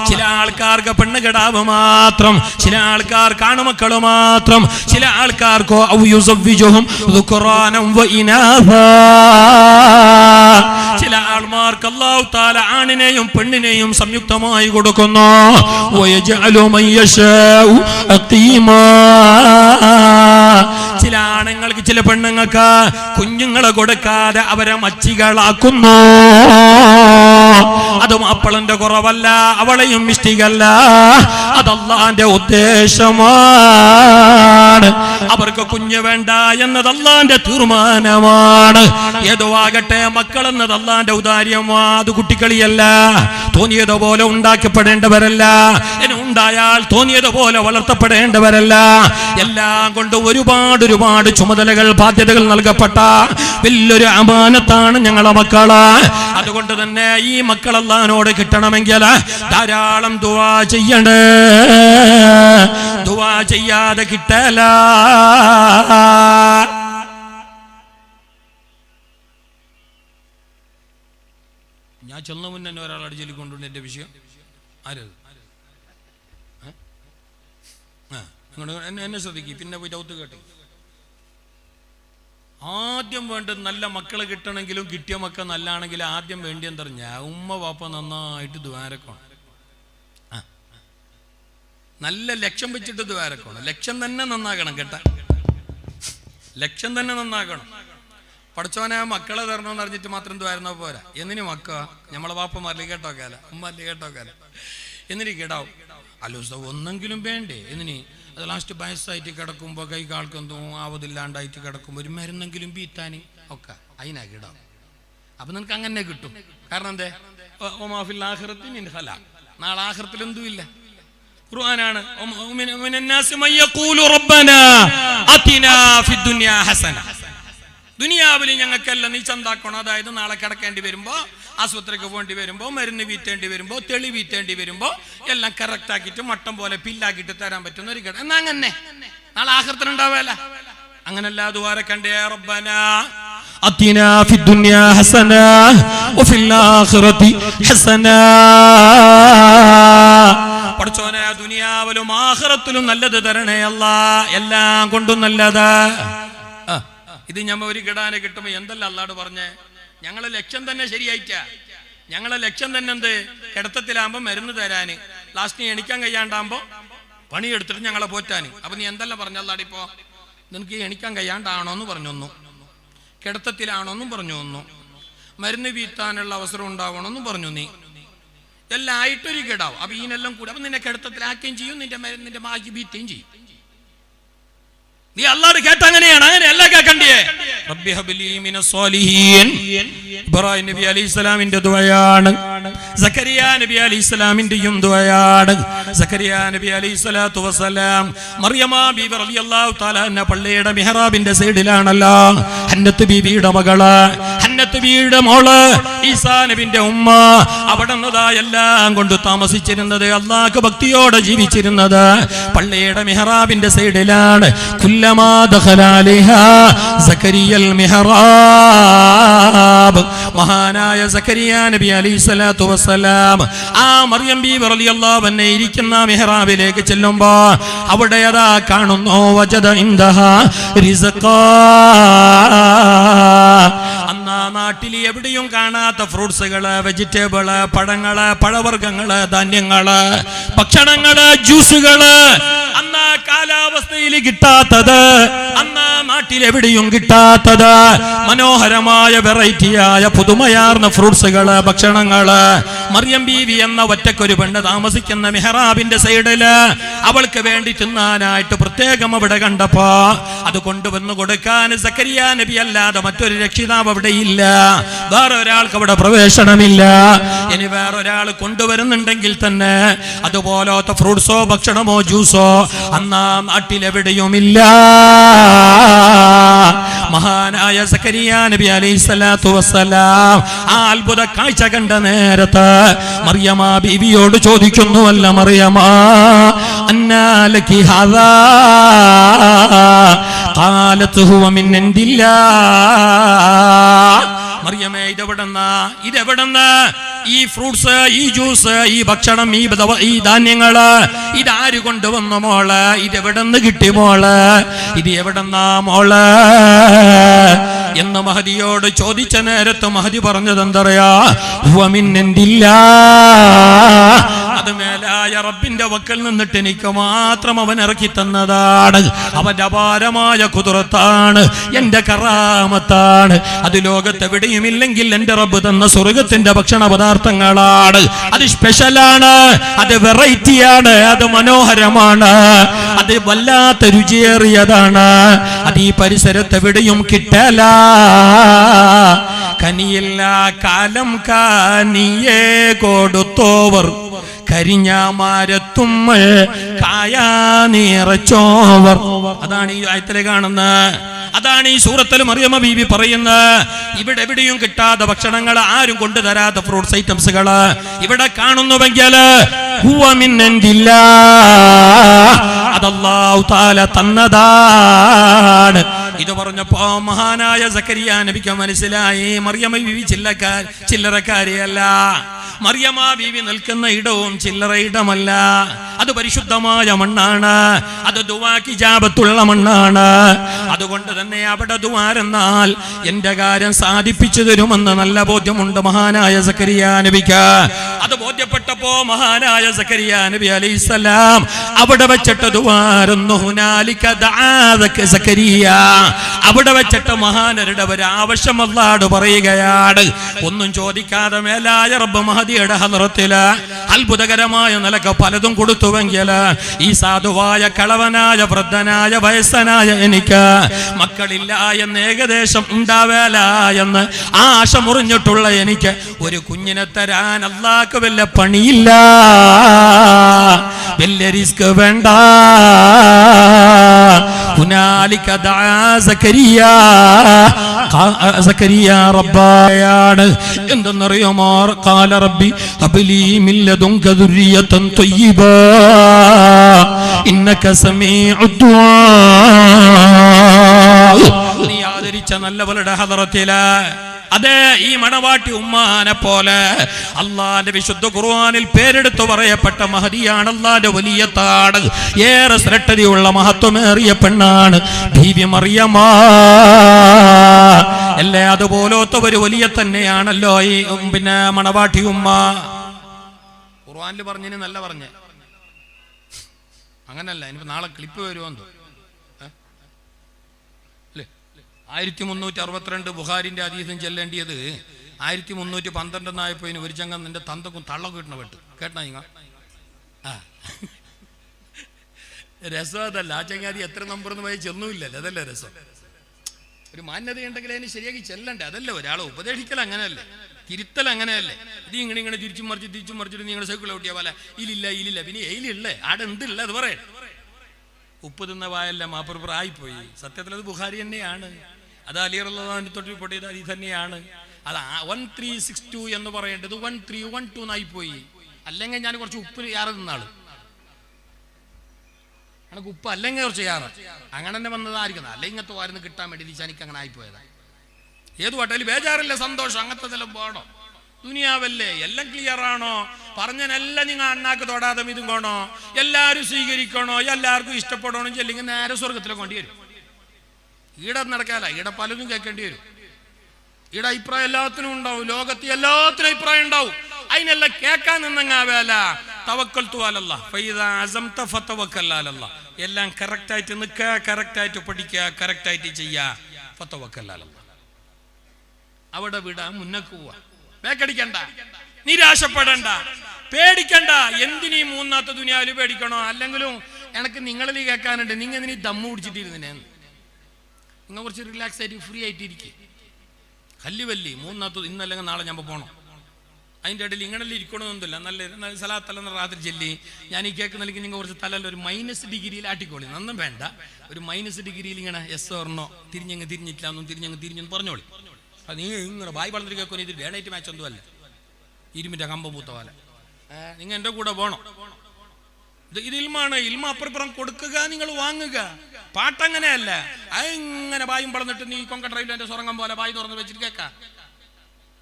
ചില ആൾക്കാർക്ക് പെണ്ണുകിടാവ് മാത്രം, ചില ആൾക്കാർ കാണുമക്കള് മാത്രം, ചില ആൾക്കാർക്കോ ഔ യുസവ്വിജുഹും ദുക്റാനം വ ഇനാസാ. ചില ആൾമാർക്ക് അല്ലാഹു തആല ആണിനെയും പെണ്ണിനെയും സംയുക്തമായി കൊടുക്കുന്നു. വയജഅലു മൻ യശാഉ അഖീമാ. ചില ആണുങ്ങൾക്ക് ചില പെണ്ണുങ്ങൾക്ക് കുഞ്ഞുങ്ങളെ കൊടുക്കാതെ അവരെ മച്ചികളാക്കുന്നു. അത് മാപ്പിളന്റെ കുറവല്ല, അവളെയും ഇഷ്ടികല്ല, അത് അല്ലാഹുവിന്റെ ഉദ്ദേശമാണ്. അവർക്ക് കുഞ്ഞ് വേണ്ട എന്നത് അല്ലാഹുവിന്റെ തീരുമാനമാണ്. ഏതോ ആകട്ടെ, മക്കൾ എന്നത് അല്ലാഹുവിന്റെ ഔദാര്യമാണ്. അത് കുട്ടിക്കളിയല്ല, തോന്നിയതുപോലെ ഉണ്ടാക്കപ്പെടേണ്ടവരല്ല, ഉണ്ടായാൽ തോന്നിയതുപോലെ വളർത്തപ്പെടേണ്ടവരല്ല. എല്ലാം കൊണ്ട് ഒരുപാട് ചുമതലകൾ, ബാധ്യതകൾ നൽകപ്പെട്ട വലിയൊരു അമാനത്താണ് ഞങ്ങളെ മക്കള്. അതുകൊണ്ട് തന്നെ ഈ മക്കൾ അല്ലാഹുവിനോട് കിട്ടണമെങ്കിൽ ധാരാളം ദുആ ചെയ്യണേ. ദുആ ചെയ്യാതെ കിട്ടല. ഞാൻ ചെന്ന മുന്നേ ഒരാൾ അടിച്ചൊല്ലി കൊണ്ടുണ്ട് എന്റെ വിഷയം. ആരത്? എന്നെ ശ്രദ്ധിക്കും, പിന്നെ പോയി ഔത്ത് കേട്ടു. ആദ്യം വേണ്ടത് നല്ല മക്കളെ കിട്ടണമെങ്കിലും കിട്ടിയ മക്കൾ നല്ലാണെങ്കിലും ആദ്യം വേണ്ടി എന്താ പറഞ്ഞാൽ ഉമ്മ വാപ്പ നന്നായിട്ട് ദ്വാരക്കണം. നല്ല ലക്ഷ്യം വെച്ചിട്ട് ദ്വാരക്കണം. ലക്ഷ്യം തന്നെ നന്നാകണം കേട്ട, ലക്ഷ്യം തന്നെ നന്നാകണം. പഠിച്ചോനെ മക്കളെ തരണമെന്ന് അറിഞ്ഞിട്ട് മാത്രം ദ്വാരുന്ന പോരാ. എന്നിന് മക്ക നമ്മളെ വാപ്പമാരിൽ കേട്ടോക്കാല, ഉമ്മാരിൽ കേട്ടോക്കാല, എന്നിന് കിടാവും. അലോസ ഒന്നെങ്കിലും വേണ്ടേ എന്നിന്. അത് ലാസ്റ്റ് വയസ്സായിട്ട് കിടക്കുമ്പോൾ കൈ കാൽക്കൊന്നും ആവതില്ലാണ്ടായിട്ട് കിടക്കുമ്പോൾ ഒരു മരുന്നെങ്കിലും ബീത്താന് ഒക്കെ അതിനാ കിടാവും. അപ്പൊ നിനക്ക് അങ്ങനെ കിട്ടും. കാരണം എന്തേ? നാളെ ആഖിറത്തിൽ എന്തും ഇല്ല. ഖുർആനാണ്. ദുനിയാവിൽ ഞങ്ങൾക്കെല്ലാം നീ ചന്താക്കണം. അതായത് നാളെ കിടക്കേണ്ടി വരുമ്പോ, ആശുപത്രിക്ക് പോകേണ്ടി വരുമ്പോ, മരുന്ന് വീറ്റേണ്ടി വരുമ്പോ, തെളി വീറ്റേണ്ടി വരുമ്പോ എല്ലാം കറക്റ്റ് ആക്കിയിട്ട് മട്ടം പോലെ പില്ലാക്കിയിട്ട് തരാൻ പറ്റുന്ന ഒരു കിട. എന്നാ അങ്ങനെ നാളെ ആഖിറത്തിൽ ഉണ്ടാവല്ല. അങ്ങനല്ല ദുആ കണ്ടേ, റബ്ബനാ അത്തിനാ ഫിദ്ദുനിയാ ഹസന വഫിൽ ആഖിറതി ഹസന. പഠിച്ചോനെ ദുനിയാവിലും ആഖിറത്തിലും നല്ലത് തരണേ അല്ലാഹ്, എല്ലാം കൊണ്ടും നല്ലത്. ഇത് ഞമ്മ ഒരു കിടാനെ കിട്ടുമ്പോ എന്തല്ല അല്ലാട് പറഞ്ഞേ? ഞങ്ങളെ ലക്ഷ്യം തന്നെ ശരിയായിട്ടാ. ഞങ്ങളെ ലക്ഷ്യം തന്നെ എന്ത്? കിടത്തത്തിലാകുമ്പോ മരുന്ന് തരാന്, ലാസ്റ്റ് എണിക്കാൻ കഴിയാണ്ടാകുമ്പോ പണിയെടുത്തിട്ട് ഞങ്ങളെ പോറ്റാന്. അപ്പൊ നീ എന്തല്ല പറഞ്ഞല്ലാടിപ്പോ? നിനക്ക് എണിക്കാൻ കഴിയാണ്ടാണോന്ന് പറഞ്ഞൊന്നു, കിടത്തത്തിലാണോന്നും പറഞ്ഞു ഒന്നു, മരുന്ന് വീത്താനുള്ള അവസരം ഉണ്ടാവണമെന്നും പറഞ്ഞു. നീ എല്ലാം ആയിട്ടൊരു കിടാവും. അപ്പൊ ഈനെല്ലാം കൂടെ അപ്പൊ നിന്നെ കിടത്തത്തിലാക്കുകയും ചെയ്യും, നിന്റെ മരുന്നിന്റെ മാക്കി വീറ്റുകയും ചെയ്യും. നീ അല്ലാഹ് കേട്ട അങ്ങനെയാണ്. അങ്ങനെ അല്ല കേൾക്കണ്ടേ? റബ്ബി ഹബ്ലി മിനസ് സ്വാലിഹീൻ. ഇബ്രാഹിം നബി അലൈഹിസ്സലാമിന്റെ ദുആയാണ്. സക്കരിയ നബി അലൈഹിസ്സലാമിന്റെയും ദുആയാണ്. സക്കരിയ നബി അലൈഹിസ്സലാത്തു വസ്സലാം മറിയമ ബീവി റളിയല്ലാഹു തആല അൻഹ പള്ളിയുടെ മിഹ്റാബിന്റെ സൈഡിലാണല്ലോ. ഹന്നത്ത് ബീവിയുടെ മകള്, ഹന്നത്ത് ബീവിയുടെ മോള്, ഈസാ നബിന്റെ ഉമ്മ അവിടെ നിന്നതാ എല്ലാം കൊണ്ട് താമസിച്ചിരുന്നത്, അല്ലാഹുക്ക് ഭക്തിയോടെ ജീവിച്ചിരുന്നത് പള്ളിയുടെ മിഹ്റാബിന്റെ സൈഡിലാണ്. കുല്ലമാ ദഖല അലൈഹാ സക്കരിയൽ മിഹ്റാബ്. മഹാനായ സക്കരിയ നബി അലൈഹിസ്സലാത്തു വസ്സലാം ആ മറിയം ബീവി റളിയല്ലാഹു അൻഹ ഇരിക്കുന്ന മിഹ്റാബിലേക്ക് ചെല്ലുമ്പോ അവിടെ അതാ കാണുന്നു, വജദ ഇൻദഹാ റിസ്ഖാ. അന്നാ നാട്ടിൽ എവിടെയും കാണാത്ത ഫ്രൂട്ട്സുകള്, വെജിറ്റബിള്, പഴങ്ങള്, പഴവർഗ്ഗങ്ങള്, ധാന്യങ്ങള്, ഭക്ഷണങ്ങള്, ജ്യൂസുകള് അന്നാ കാലാവസ്ഥയിൽ കിട്ടാത്തത്, അന്നാ നാട്ടിൽ എവിടെയും കിട്ടാത്തത്, മനോഹരമായ വെറൈറ്റിയായ പുതുമയാർന്ന ഫ്രൂട്ട്സുകള്, ഭക്ഷണങ്ങള് മറിയം ബീവി എന്ന ഒറ്റക്കൊരു പെണ്ണ് താമസിക്കുന്ന മിഹ്റാബിന്റെ സൈഡില് അവൾക്ക് വേണ്ടി തിന്നാനായിട്ട് പ്രത്യേകം അവിടെ കണ്ടപ്പോ അത് കൊണ്ടുവന്ന് കൊടുക്കാൻ സക്കരിയ നബി അല്ലാതെ മറ്റൊരു രക്ഷിതാവ് അവിടെ ഇല്ല. വേറെ ഒരാൾക്ക് അവിടെ പ്രവേശനമില്ല. ഇനി വേറൊരാൾ കൊണ്ടുവരുന്നുണ്ടെങ്കിൽ തന്നെ അതുപോലത്തെ ഫ്രൂട്ട്സോ ഭക്ഷണമോ ജ്യൂസോ അന്നാ നാട്ടിലെവിടെയുമില്ല. മഹാനായ സക്കരിയ നബി അലൈഹിസ്സലാത്തു വസ്സലാം ആ അത്ഭുത കാഴ്ച കണ്ട നേരത്ത് മറിയമ ബീവിയോട് ചോദിക്കുന്നു, അല്ല മറിയമ അന്നാ ലക്കി ഹാദാ? ഖാലത് ഹുവ മിൻ ഇൻദില്ലാഹ്. മറിയമേ ഇതെവിടെന്ന് ഈ ഫ്രൂട്ട്സ്, ഈ ജ്യൂസ്, ഈ ഭക്ഷണം, ഈ ധാന്യങ്ങള് ഇതാര് കൊണ്ടുവന്നു മോള്? ഇതെവിടെന്ന് കിട്ടി മോള്? ഇത് എവിടെന്നാ മോള് എന്ന് മഹദിയോട് ചോദിച്ച നേരത്ത് മഹദി പറഞ്ഞത് എന്തറിയാ? ഹുവ മിൻ ഇൻദില്ലാഹ്. അത് മേലായ മേലായ റബ്ബിന്റെ വക്കൽ നിന്നിട്ട് എനിക്ക് മാത്രം അവൻ ഇറക്കി തന്നതാണ്. അവന്റെ അപാരമായ ഖുദ്റത്താണ്, എന്റെ കറാമത്താണ്. അത് ലോകത്തെവിടെയും ഇല്ലെങ്കിൽ എന്റെ റബ്ബ് തന്ന സ്വർഗത്തിന്റെ ഭക്ഷണ പദാർത്ഥങ്ങളാണ്. അത് സ്പെഷ്യലാണ്, അത് വെറൈറ്റിയാണ്, അത് മനോഹരമാണ്, അത് വല്ലാത്ത രുചിയേറിയതാണ്. അത് ഈ പരിസരത്തെവിടെയും കിട്ടല. കനിയില്ല കാലം കാനിയേ കൊടുത്തോവർ കരിഞ്ഞാമാരത്തും കായാ നിറച്ചോവർ. അതാണ് ഈ ആയത്തിലെ കാണുന്നത്. അതാണ് ഈ സൂറത്തിൽ മറിയമ ബീവി പറയുന്നത്. ഇവിടെ എവിടെയും കിട്ടാത്ത ഭക്ഷണങ്ങൾ, ആരും കൊണ്ടുതരാത്ത ഫ്രൂട്ട്സ് ഐറ്റംസുകൾ ഇവിടെ കാണുന്നുവെങ്കിൽ അതല്ലാഹു തആല തന്നതാണ്. ഇത് പറഞ്ഞപ്പോ മഹാനായ സക്കരിയ നബിക്ക് മനസ്സിലായി മറിയമ ബീവി ചില്ലറക്കാരിയല്ല. മറിയമ ബീവി നിൽക്കുന്ന ഇടവും ചില്ലറ ഇടമല്ല. അത് പരിശുദ്ധമായ മണ്ണാണ്, അത് ദുആക്ക് ഇജാബത്തുള്ള മണ്ണാണ്. അതുകൊണ്ട് തന്നെ അവിടെ ദുആരെന്നാൽ എന്റെ കാര്യം സാധിപ്പിച്ചു തരുമെന്ന് നല്ല ബോധ്യമുണ്ട് മഹാനായ സക്കരിയ നബിക്ക്. അത് ബോധ്യപ്പെട്ടപ്പോ മഹാനായ സക്കരിയ നബി അലൈഹിസ്സലാം അവിടെ വെച്ചിട്ട് ദുആറുന്നു. ഹുനാലിക ദആ സക്കരിയ. അവിടെ വെച്ചിട്ട് മഹാനരുടെ ഒരു ആവശ്യം അല്ലാഹു പറയുകയാണ്. ഒന്നും ചോദിക്കാതെ മേലായ റബ്ബ് മഹദിയുടെ ഹദ്റത്തില് അത്ഭുതകരമായ നിലക്ക് പലതും കൊടുത്തുവെങ്കിൽ ഈ സാധുവായ കളവനായ വൃദ്ധനായ വയസ്സനായ എനിക്ക് മക്കളില്ല എന്ന് ഏകദേശം ഉണ്ടാവേല എന്ന് ആശ മുറിഞ്ഞിട്ടുള്ള എനിക്ക് ഒരു കുഞ്ഞിനെ തരാൻ അല്ലാഹ്ക്ക് വല്ല പണിയില്ല, വലിയ റിസ്ക് വേണ്ട. ഹുനാലിക ദആ സക്കരിയ റബ്ബായാണ്. എന്തെന്നറിയുമോ? ഖാല റബ്ബി ഹബ്ലി മിൻ ലദുൻക ദുർരിയതൻ ത്വയ്യിബാ ഇന്നക സമീഉദ് ദുആ. നീ ആദരിച്ച നല്ലവളുടെ ഹദ്റത്തില് അതെ ഈ മണവാട്ടി ഉമ്മാനെ പോലെ അള്ളാന്റെ വിശുദ്ധ ഖുർആനിൽ പേരെടുത്തു പറയപ്പെട്ട മഹദിയാണ്, അള്ളാന്റെ വലിയത്താണ്, ഏറെ ശ്രദ്ധയുള്ള മഹത്വമേറിയ പെണ്ണാണ് ബീവി മറിയമ. അല്ലേ അതുപോലത്തെ ഒരു വലിയ തന്നെയാണല്ലോ ഈ പിന്നെ മണവാട്ടി ഉമ്മ. ഖുർആനിൽ പറഞ്ഞതിന് നല്ല പറഞ്ഞേ അങ്ങനല്ല. ഇനിയിപ്പോ നാളെ ക്ലിപ്പ് വരുമോ? 1362 ബുഖാരിന്റെ ഹദീസും ചെല്ലേണ്ടിയത് 1312 ഒരു ചങ്ങം നിന്റെ തന്തക്കും തള്ള കിട്ടണ വെട്ട് കേട്ടാ ഇങ്ങ. രസം അതല്ല, ആ ചങ്ങാതി എത്ര നമ്പറൊന്നും പോയി ചെന്നുമില്ലല്ലോ, അതല്ലേ രസം. ഒരു മാന്യതയുണ്ടെങ്കിൽ അതിന് ശരിയാക്കി ചെല്ലണ്ടേ, അതല്ലേ ഒരാളെ ഉപദേശിക്കൽ അങ്ങനെയല്ലേ, തിരുത്തൽ അങ്ങനെയല്ലേ. ഇത് ഇങ്ങനെ തിരിച്ചും മറിച്ചിട്ട് നിങ്ങളുടെ സൈക്കിൾ ഓട്ടിയ പോലെ ഇല്ലില്ല പിന്നെ എയിലില്ലേ ആടെ എന്തില്ല അത് പറയേ. ഉപ്പ് തിന്ന വായല്ല മാപ്പുറപ്പുറ ആയിപ്പോയി. സത്യത്തിൽ അത് ബുഖാരി തന്നെയാണ്, അത് അലി റളിയല്ലാഹു തൊട്ട് റിപ്പോർട്ട് ചെയ്ത ഹദീസ് തന്നെയാണ്. അത് 1362 എന്ന് പറയേണ്ടത് 1312 എന്നായിപ്പോയി. അല്ലെങ്കിൽ ഞാൻ കുറച്ച് ഉപ്പ് യാറ് തിന്നാള്, എനിക്ക് ഉപ്പ് അല്ലെങ്കിൽ കുറച്ച് യാറ് അങ്ങനെ തന്നെ വന്നതായിരിക്കണം. അല്ലെങ്കിൽ ഇങ്ങനത്തെ വാരുന്ന് കിട്ടാൻ വേണ്ടി എനിക്ക് അങ്ങനെ ആയിപ്പോയതാണ്. ഏത് വട്ടയിൽ ബേജാറില്ല, സന്തോഷം അങ്ങനത്തെ എല്ലാം പോകണോ, ദുനിയാവല്ലേ, എല്ലാം ക്ലിയർ ആണോ, പറഞ്ഞനെല്ലാം നിങ്ങൾ അണ്ണാക്ക് തൊടാതെ ഇതും കൊണോ, എല്ലാവരും സ്വീകരിക്കണോ, എല്ലാവർക്കും ഇഷ്ടപ്പെടണോ ചെല്ലെങ്കിൽ നേരെ സ്വർഗത്തിലെ കൊണ്ടുവരും. ഈടെ നടക്കാല, ഈടെ പലതും കേൾക്കേണ്ടി വരും. ഈടെ അഭിപ്രായം എല്ലാത്തിനും ഉണ്ടാവും, ലോകത്ത് എല്ലാത്തിനും അഭിപ്രായം ഉണ്ടാവും. അതിനെല്ലാം കേൾക്കാൻ നിന്നങ്ങാവേല. തവക്കൽതു അലല്ലാഹ് ഫഇദാ അസംത ഫതവക്കൽ അലല്ലാഹ്. എല്ലാം കറക്റ്റായിട്ട് നിൽക്കുക, കറക്റ്റായിട്ട് പഠിക്കുക, കറക്റ്റായിട്ട് ചെയ്യുക. ഫതവക്കൽ അലല്ലാഹ്. അവിടെ വിടാ, മുന്നേക്ക് പോവാ, ബേക്കടിക്കണ്ട, നിരാശപ്പെടണ്ട, പേടിക്കണ്ട. എന്തിനീ മൂന്നാത്ത ദുനിയാവില് പേടിക്കണോ? അല്ലെങ്കിലും എനിക്ക് നിങ്ങളിൽ കേൾക്കാനുണ്ട്, നിങ്ങൾ എന്തിനീ ദമ്മു പിടിച്ചിട്ടിരുന്നേ, നിങ്ങൾ കുറച്ച് റിലാക്സ് ആയിട്ട് ഫ്രീ ആയിട്ടിരിക്കും. കല്ലുവല്ലി മൂന്നാത്ത ഇന്നല്ലെങ്കിൽ നാളെ ഞാൻ പോകണം. അതിൻ്റെ ഇടയിൽ ഇങ്ങനെല്ലാം ഇരിക്കണമെന്നൊന്നുമില്ല. നല്ല സലാത്തല്ല രാത്രി ചെല്ലി ഞാൻ ഈ കേൾക്കുന്നില്ലെങ്കിൽ നിങ്ങൾ കുറച്ച് തലല്ല ഒരു -ഡിഗ്രിയിൽ ആട്ടിക്കോളി. നന്നും വേണ്ട, ഒരു -ഡിഗ്രിയിൽ ഇങ്ങനെ എസ് ഓർണോ തിരിഞ്ഞിട്ടില്ല ഒന്നും തിരിഞ്ഞെന്ന് പറഞ്ഞോളി. അത് നീ ഇങ്ങനെ ബായ് വളർന്നിട്ട് കേൾക്കുന്ന ഇത് ഡേ നൈറ്റ് മാച്ച് ഒന്നും അല്ല, ഇരുമിൻ്റെ കമ്പം പൂത്ത പോലെ. നിങ്ങൾ എൻ്റെ കൂടെ പോകണം. ഇത് ഇൽമാണ്. ഇൽമ അപ്പുറപ്പുറം കൊടുക്കുക, നിങ്ങൾ വാങ്ങുക. പാട്ടങ്ങനെയല്ല, ഇങ്ങനെ ബായും വളർന്നിട്ട് നീ കൊങ്ക ഡ്രൈവിലെ സ്വർഗം പോലെ ബായി തുറന്ന് വെച്ചിട്ട് കേൾക്കാം.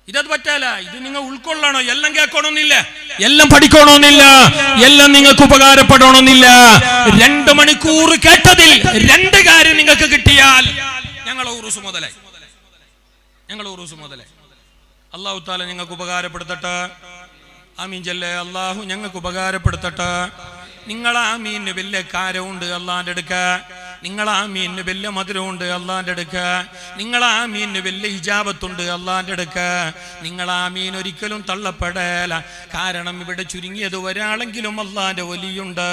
ഇതത് പറ്റാല. ഇത് നിങ്ങൾ ഉൾക്കൊള്ളണോ, എല്ലാം കേൾക്കണമെന്നില്ല, എല്ലാം പഠിക്കണമെന്നില്ല, എല്ലാം നിങ്ങൾക്ക് ഉപകാരപ്പെടണമെന്നില്ല. 2 മണിക്കൂർ കേട്ടതിൽ 2 കാര്യം നിങ്ങൾക്ക് കിട്ടിയാൽ ഞങ്ങൾ ഉറൂസ് മുതലായി. അല്ലാഹു തആല നിങ്ങൾക്ക് ഉപകാരപ്പെടുത്തട്ടെ. ആമീൻ ചൊല്ലേ. അള്ളാഹു ഞങ്ങൾക്ക് ഉപകാരപ്പെടുത്തട്ടെ. നിങ്ങൾ ആമീന് വലിയ കാരമുണ്ട് അള്ളാന്റെ അടുക്ക, നിങ്ങൾ ആമീന് വലിയ മധുരമുണ്ട് അള്ളാന്റെ അടുക്ക, നിങ്ങൾ ആമീന് വലിയ ഇജാബത്തുണ്ട് അള്ളാന്റെ അടുക്ക. നിങ്ങൾ ആമീൻ ഒരിക്കലും തള്ളപ്പെടല. കാരണം ഇവിടെ ചുരുങ്ങിയത് ഒരാളെങ്കിലും അള്ളാന്റെ വലിയുണ്ട്,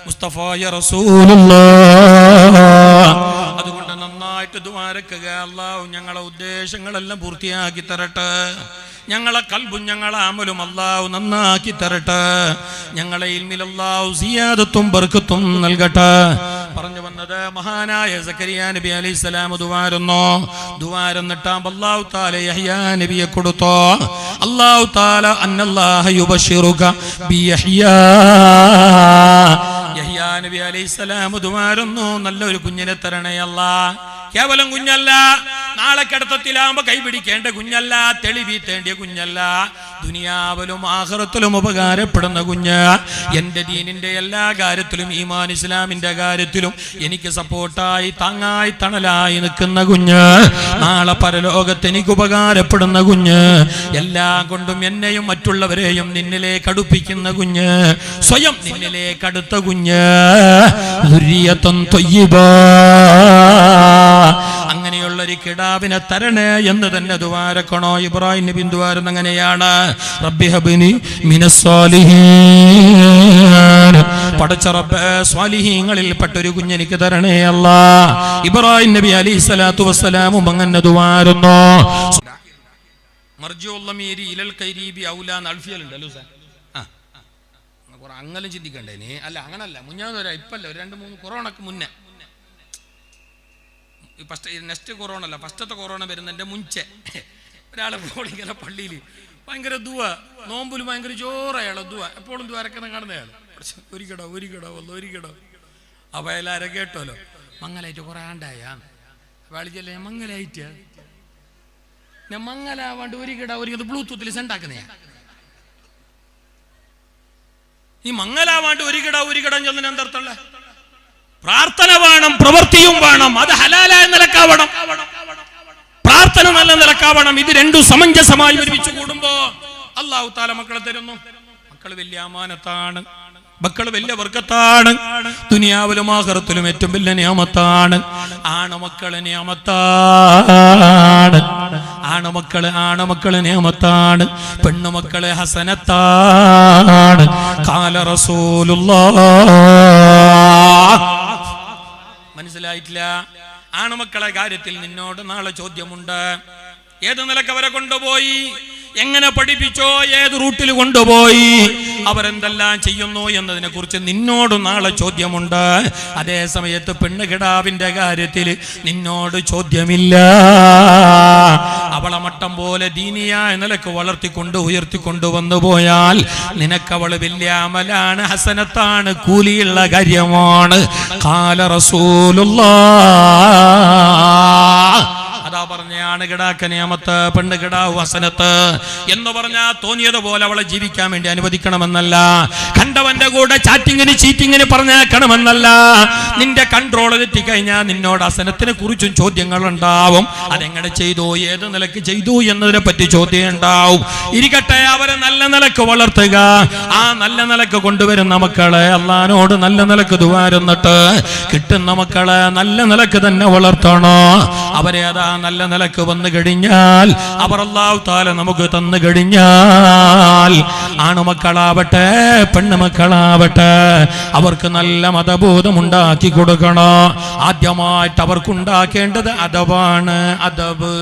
മുസ്തഫായ റസൂലുള്ളാഹ്. അതുകൊണ്ട് നന്നായിട്ട് ദുആരക്കുക. അള്ളാഹു ഞങ്ങളെ ഉദ്ദേശങ്ങളെല്ലാം പൂർത്തിയാക്കി തരട്ടെ. ഞങ്ങളെ കൽബും ഞങ്ങളെ അമലും അള്ളാഹു നന്നാക്കി തരട്ടെ. ഞങ്ങളെ ഇൽമിൽ അള്ളാഹു സിയാദത്തും ബർക്കത്തും നൽകട്ടെ. പറഞ്ഞു വന്നത് മഹാനായ സക്കരിയ നബി അലൈഹിസ്സലാം ദുആരന്നിട്ടാം അല്ലാഹു തആല യഹ്യാ നബിയെ കൊടുത്തു. അല്ലാഹു തആല അന്നല്ലാഹ യുബശ്ശിറുക ബിയഹ്യാ. യഹ്യാ നബി അലൈഹിസ്സലാം ദുആരന്നു, നല്ലൊരു കുഞ്ഞിനെ തരണേ അല്ലാഹ്. കേവലം കുഞ്ഞല്ല, നാളെ കിടത്തത്തിലാകുമ്പോ കൈപിടിക്കേണ്ട കുഞ്ഞല്ല, തെളിവീത്തേണ്ടിയ കുഞ്ഞല്ല, ദുനിയാവിലും ആഖിറത്തിലും ഉപകാരപ്പെടുന്ന കുഞ്ഞ്. എന്റെ ദീനിന്റെ എല്ലാ കാര്യത്തിലും, ഈമാൻ ഇസ്ലാമിന്റെ കാര്യത്തിലും എനിക്ക് സപ്പോർട്ടായി, താങ്ങായി, തണലായി നിൽക്കുന്ന കുഞ്ഞ്. നാളെ പരലോകത്ത് എനിക്ക് ഉപകാരപ്പെടുന്ന കുഞ്ഞ്. എല്ലാം കൊണ്ടും എന്നെയും മറ്റുള്ളവരെയും നിന്നിലേക്ക് അടുപ്പിക്കുന്ന കുഞ്ഞ്, സ്വയം നിന്നിലേക്ക് അടുത്ത കുഞ്ഞ്. ദുരിയത്തുൻ ത്വയ്യിബാ. അങ്ങനെയുള്ളൊരു കിടാവിനെ തരണേ എന്ന് തന്നെ ദുആരക്കണോ. ഇബ്രാഹിം നബി ദുആരുന്നത് അങ്ങനെയാണ്, റബ്ബി ഹബ്നി മിനസ് സ്വാലിഹീൻ. പടച്ച റബ്ബേ, സ്വാലിഹീങ്ങളിൽ പെട്ടൊരു കുഞ്ഞെനിക്ക് തരണേ അല്ലാഹ്. ഇബ്രാഹിം നബി അലൈഹിസ്സലാത്തു വസ്സലാമും അങ്ങനെ ദുആരുന്നു. മർജുഉൽ ലമീരി ഇലൽ ഖരീബി ഔലാ അൽഫിയലുണ്ടല്ലോ സാർ. അങ്ങനെ ചിന്തിക്കണ്ടേ നീ? അല്ല അങ്ങനല്ല, മുന്നേ ഇപ്പല്ല, ഒരു 2-3 കൊറോണക്ക് മുന്നേ, ഫസ്റ്റ് നെക്സ്റ്റ് കൊറോണ അല്ല, ഫസ്റ്റത്തെ കൊറോണ വരുന്നതിൻ്റെ മുൻപേ ഒരാളെ പോളിങ്ങനെ പള്ളിയിൽ ഭയങ്കര ദുവ, നോമ്പിൽ ഭയങ്കര ജോറയാളോ ദുവ, എപ്പോഴും ദ്വാരക്കുന്ന കാണുന്നയാൾ. ഒരു കിടോ. അപ്പോൾ എല്ലാവരും കേട്ടോലോ, മങ്ങലായിട്ട് കുറേ ആണ്ടായ വാളിച്ചല്ലേ മങ്ങലായിട്ട് ഞാൻ മങ്ങലാവാണ്ട് ഒരു കിട ബ്ലൂടൂത്തിൽ സെൻഡാക്കുന്നയാ. ഈ മങ്ങലാവാണ്ട് ഒരു കിട ചെന്നതിന് എന്തർത്ഥമുള്ള? പ്രാർത്ഥന വേണം, പ്രവൃത്തിയും വേണം. അത് ഹലാലായ നിലക്കാവണം, പ്രാർത്ഥന നല്ല നിലക്കാവണം. ഇത് രണ്ടും സമഞ്ജസമായി ഒരുമിച്ച് കൂടുമ്പോ അല്ലാഹു തആല മക്കളെ തരുന്നു. മക്കൾ വലിയ അമാനത്താണ്, മക്കൾ വലിയ ബർക്കത്താണ്, ദുനിയാവിലും ആഖിറത്തിലും ഏറ്റവും വലിയ നിഅമത്താണ്. ആണുമക്കള് നിഅമത്താണ്, ആണുമക്കള് നിഅമത്താണ്, പെണ്ണുമക്കള് ഹസനത്താണ്. ഖാല റസൂലുള്ളാഹ്. മനസ്സിലായിട്ടില്ല? ആണുമക്കളെ കാര്യത്തിൽ നിന്നോട് നാളെ ചോദ്യമുണ്ട്. ഏത് നിലക്ക് അവരെ കൊണ്ടുപോയി, എങ്ങനെ പഠിപ്പിച്ചോ, ഏത് റൂട്ടിൽ കൊണ്ടുപോയി, അവരെന്തെല്ലാം ചെയ്യുന്നു എന്നതിനെ കുറിച്ച് നിന്നോട് നാളെ ചോദ്യമുണ്ട്. അതേ സമയത്ത് പെണ്ണുകിടാവിന്റെ കാര്യത്തിൽ നിന്നോട് ചോദ്യമില്ല. അവളെ മട്ടം പോലെ ദീനിയായ നിലക്ക് വളർത്തിക്കൊണ്ട് ഉയർത്തിക്കൊണ്ടുവന്നു പോയാൽ നിനക്കവള് വലിയ അമലാണ്, ഹസനത്താണ്, കൂലിയുള്ള കാര്യമാണ്. ഖാല റസൂലുള്ളാഹ്. അതാ പറഞ്ഞാണ് കിടാക്ക നിയമത്ത്, പെണ്ണ് കിടാവ് ഹസനത്ത് എന്ന് പറഞ്ഞാൽ തോന്നിയതുപോലെ അവളെ ജീവിക്കാൻ വേണ്ടി അനുവദിക്കണമെന്നല്ല, കണ്ടവന്റെ കൂടെ ചാറ്റിങ്ങിന് ചീറ്റിങ്ങിന് പറഞ്ഞേക്കണമെന്നല്ല. നിന്റെ കൺട്രോൾ തെറ്റിക്കഴിഞ്ഞാൽ നിന്നോട് ഹസനത്തിനെ കുറിച്ചും ചോദ്യങ്ങൾ ഉണ്ടാവും. അതെങ്ങനെ ചെയ്തു, ഏത് നിലക്ക് ചെയ്തു എന്നതിനെ പറ്റി ചോദ്യം ഉണ്ടാവും. ഇരിക്കട്ടെ, അവരെ നല്ല നിലക്ക് വളർത്തുക. ആ നല്ല നിലക്ക് കൊണ്ടുവരുന്ന മക്കളെ അള്ളാനോട് നല്ല നിലക്ക് ദുആരുന്നിട്ട് കിട്ടുന്ന മക്കളെ നല്ല നിലക്ക് തന്നെ വളർത്തണോ. അവരെ അതാ നല്ല നിലക്ക് വന്നു കഴിഞ്ഞാൽ, അവർ അല്ലാഹു തആല നമുക്ക് തന്നു കഴിഞ്ഞാൽ, ആണുമക്കളാവട്ടെ പെണ്ണുമക്കളാവട്ടെ, അവർക്ക് നല്ല മതബോധം ഉണ്ടാക്കി കൊടുക്കണോ. ആദ്യമായിട്ട് അവർക്കുണ്ടാക്കേണ്ടത് അദബാണ്. അദബ്.